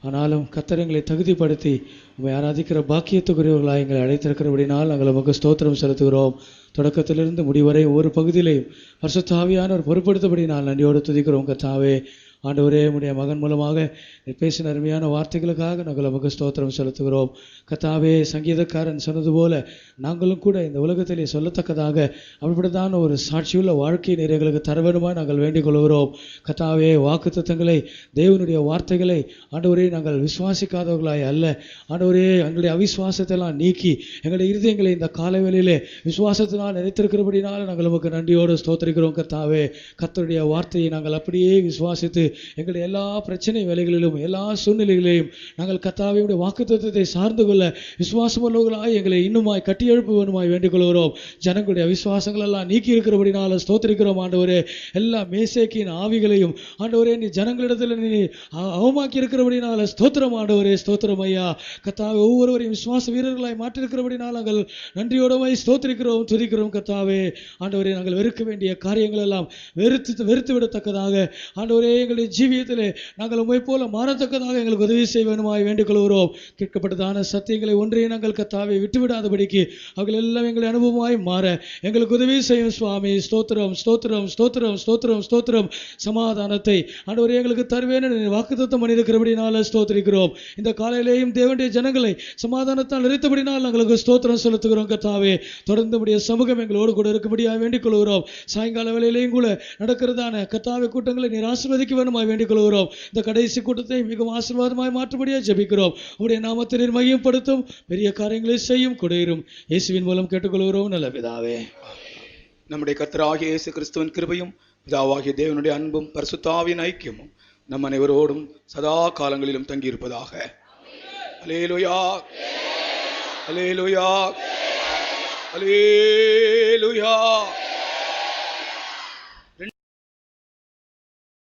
ஆனாலும் கர்த்தர் எங்களை தகுதிப்படுத்தி உம்மை ஆராதிக்கிற பாக்கியத்துக்குரியவர்களாக எங்களை அழைத்திருக்கிறபடினால் நாங்கள் நமக்கு ஸ்தோத்திரம் செலுத்துகிறோம். தொடக்கத்திலிருந்து முடிவரை ஒவ்வொரு பகுதியிலையும் பரிசுத்த ஆவியானவர் பொறுப்படுத்தபடினால் நன்றியோடு துதிக்கிறோம். கர்த்தாவே ஆண்டவரே, உம்முடைய மகன் மூலமாக பேசின அருமையான வார்த்தைகளுக்காக நாங்கள் நமக்கு ஸ்தோத்திரம் செலுத்துகிறோம். கர்த்தாவே, சங்கீதக்காரன் சொன்னது போல நாங்களும் கூட இந்த உலகத்திலே சொல்லத்தக்கதாக அப்படிப்பட்டதான ஒரு சாட்சியுள்ள வாழ்க்கையை நீர் எங்களுக்கு தர வேண்டுமா நாங்கள் வேண்டிக் கொள்கிறோம். கர்த்தாவே, வாக்குத்தத்தங்களை, தேவனுடைய வார்த்தைகளை ஆண்டவரே நாங்கள் விசுவாசிக்காதவர்களாய் அல்ல ஆண்டவரே, எங்களுடைய அவிசுவாசத்தெல்லாம் நீக்கி எங்களுடைய இருதயங்களை இந்த காலவேளையிலே விசுவாசத்தினால் நினைத்திருக்கிறபடினால நாங்கள் நமக்கு நன்றியோடு ஸ்தோத்திரிக்கிறோம். கர்த்தாவே, கர்த்தருடைய வார்த்தையை நாங்கள் அப்படியே விசுவாசித்து எங்களுடைய எல்லா பிரச்சனை வேலைகளிலும் எல்லா சூழ்நிலைகளிலும் நாங்கள் கர்த்தாவினுடைய வாக்குத்தத்தத்தை சார்ந்து கொள்ள விசுவாசமுள்ளவர்களாய் எங்களை இன்னுமாய் கட்டி எழுப்ப வேண்டுமாய் வேண்டிக் கொள்கிறோம். ஜனங்களுடைய விசுவாசங்கள் எல்லாம் நீக்கி இருக்கிறபடினால ஸ்தோத்திரிக்கிறோம். ஆண்டவரே, எல்லா மேசேக்கின் ஆவிகளையும் ஆண்டவரே நீ ஜனங்களிடத்தில் நீ அவமாக்கி இருக்கிறபடினால ஸ்தோத்திரம். ஆண்டவரே, ஸ்தோத்திரம் ஐயா. கர்த்தாவே, ஒவ்வொருவரையும் விசுவாச வீரர்களாய் மாற்றிருக்கிறபடினால் நாங்கள் நன்றியோடமாய் ஸ்தோத்திரிக்கிறோம், துதிக்கிறோம். கர்த்தாவே, ஆண்டவரே, நாங்கள் வெறுக்க வேண்டிய காரியங்கள் எல்லாம் வெறுத்து விடத்தக்கதாக ஆண்டவரே எங்களுடைய ஜீவியத்திலே நாங்கள் உம்மை போல மாறத்தக்கதாக எங்களுக்கு உதவி செய்ய வேண்டுமாய் வேண்டிக் கொள்கிறோம். கேட்கப்பட்டதான சத்தியங்களை ஒன்றையும் நாங்கள் கர்த்தாவே விட்டுவிடாதபடிக்கு அவர்கள் எல்லாம் எங்களை அனுபவமாய் மாற எங்களுக்கு உதவி செய்யும் சுவாமி. ஸ்தோத்திரம், ஸ்தோத்திரம், ஸ்தோத்திரம், ஸ்தோத்திரம், ஸ்தோத்திரம். சமாதானத்தை ஆண்டவரே எங்களுக்கு தருவேன் வாக்குத்தத்தம் பண்ணியிருக்கிறபடினால ஸ்தோத்திரிக்கிறோம். இந்த காலையிலேயும் தேவனுடைய ஜனங்களை சமாதானத்தால் நிறைத்தபடினால் நாங்களுக்கு ஸ்தோத்திரம் செலுத்துகிறோம். கர்த்தாவே, தொடர்ந்து உம்முடைய சமூகம் எங்களோடு கூட இருக்கும்படியாக வேண்டிக் கொள்கிறோம். சாயங்கால வேளையிலேயும் கூட நடக்கிறதான கர்த்தாவே கூட்டங்களை நீர் ஆசீர்வதிக்க வேண்டுமாய் வேண்டிக் கொள்கிறோம். இந்த கடைசி கூட்டத்தை மிகவும் ஆசீர்வாதமாய் மாற்றும்படியாக ஜெபிக்கிறோம். உம்முடைய நாமத்தை நீர் மகிமைப்படுத்தும், பெரிய காரியங்களை செய்யும், கொடையிரும். இயேசுவின் மூலம் கேட்டுக்கொள்கிறோம் நல்ல பிதாவே. நம்முடைய கர்த்தராகிய இயேசு கிறிஸ்துவின் கிருபையும் பிதாவாகிய தேவனுடைய அன்பும் பரிசுத்த ஆவியின் ஐக்கியமும் நம் அனைவரோடும் சதா காலங்களிலும் தங்கியிருப்பதாக. அல்லேலூயா, அல்லேலூயா, அல்லேலூயா.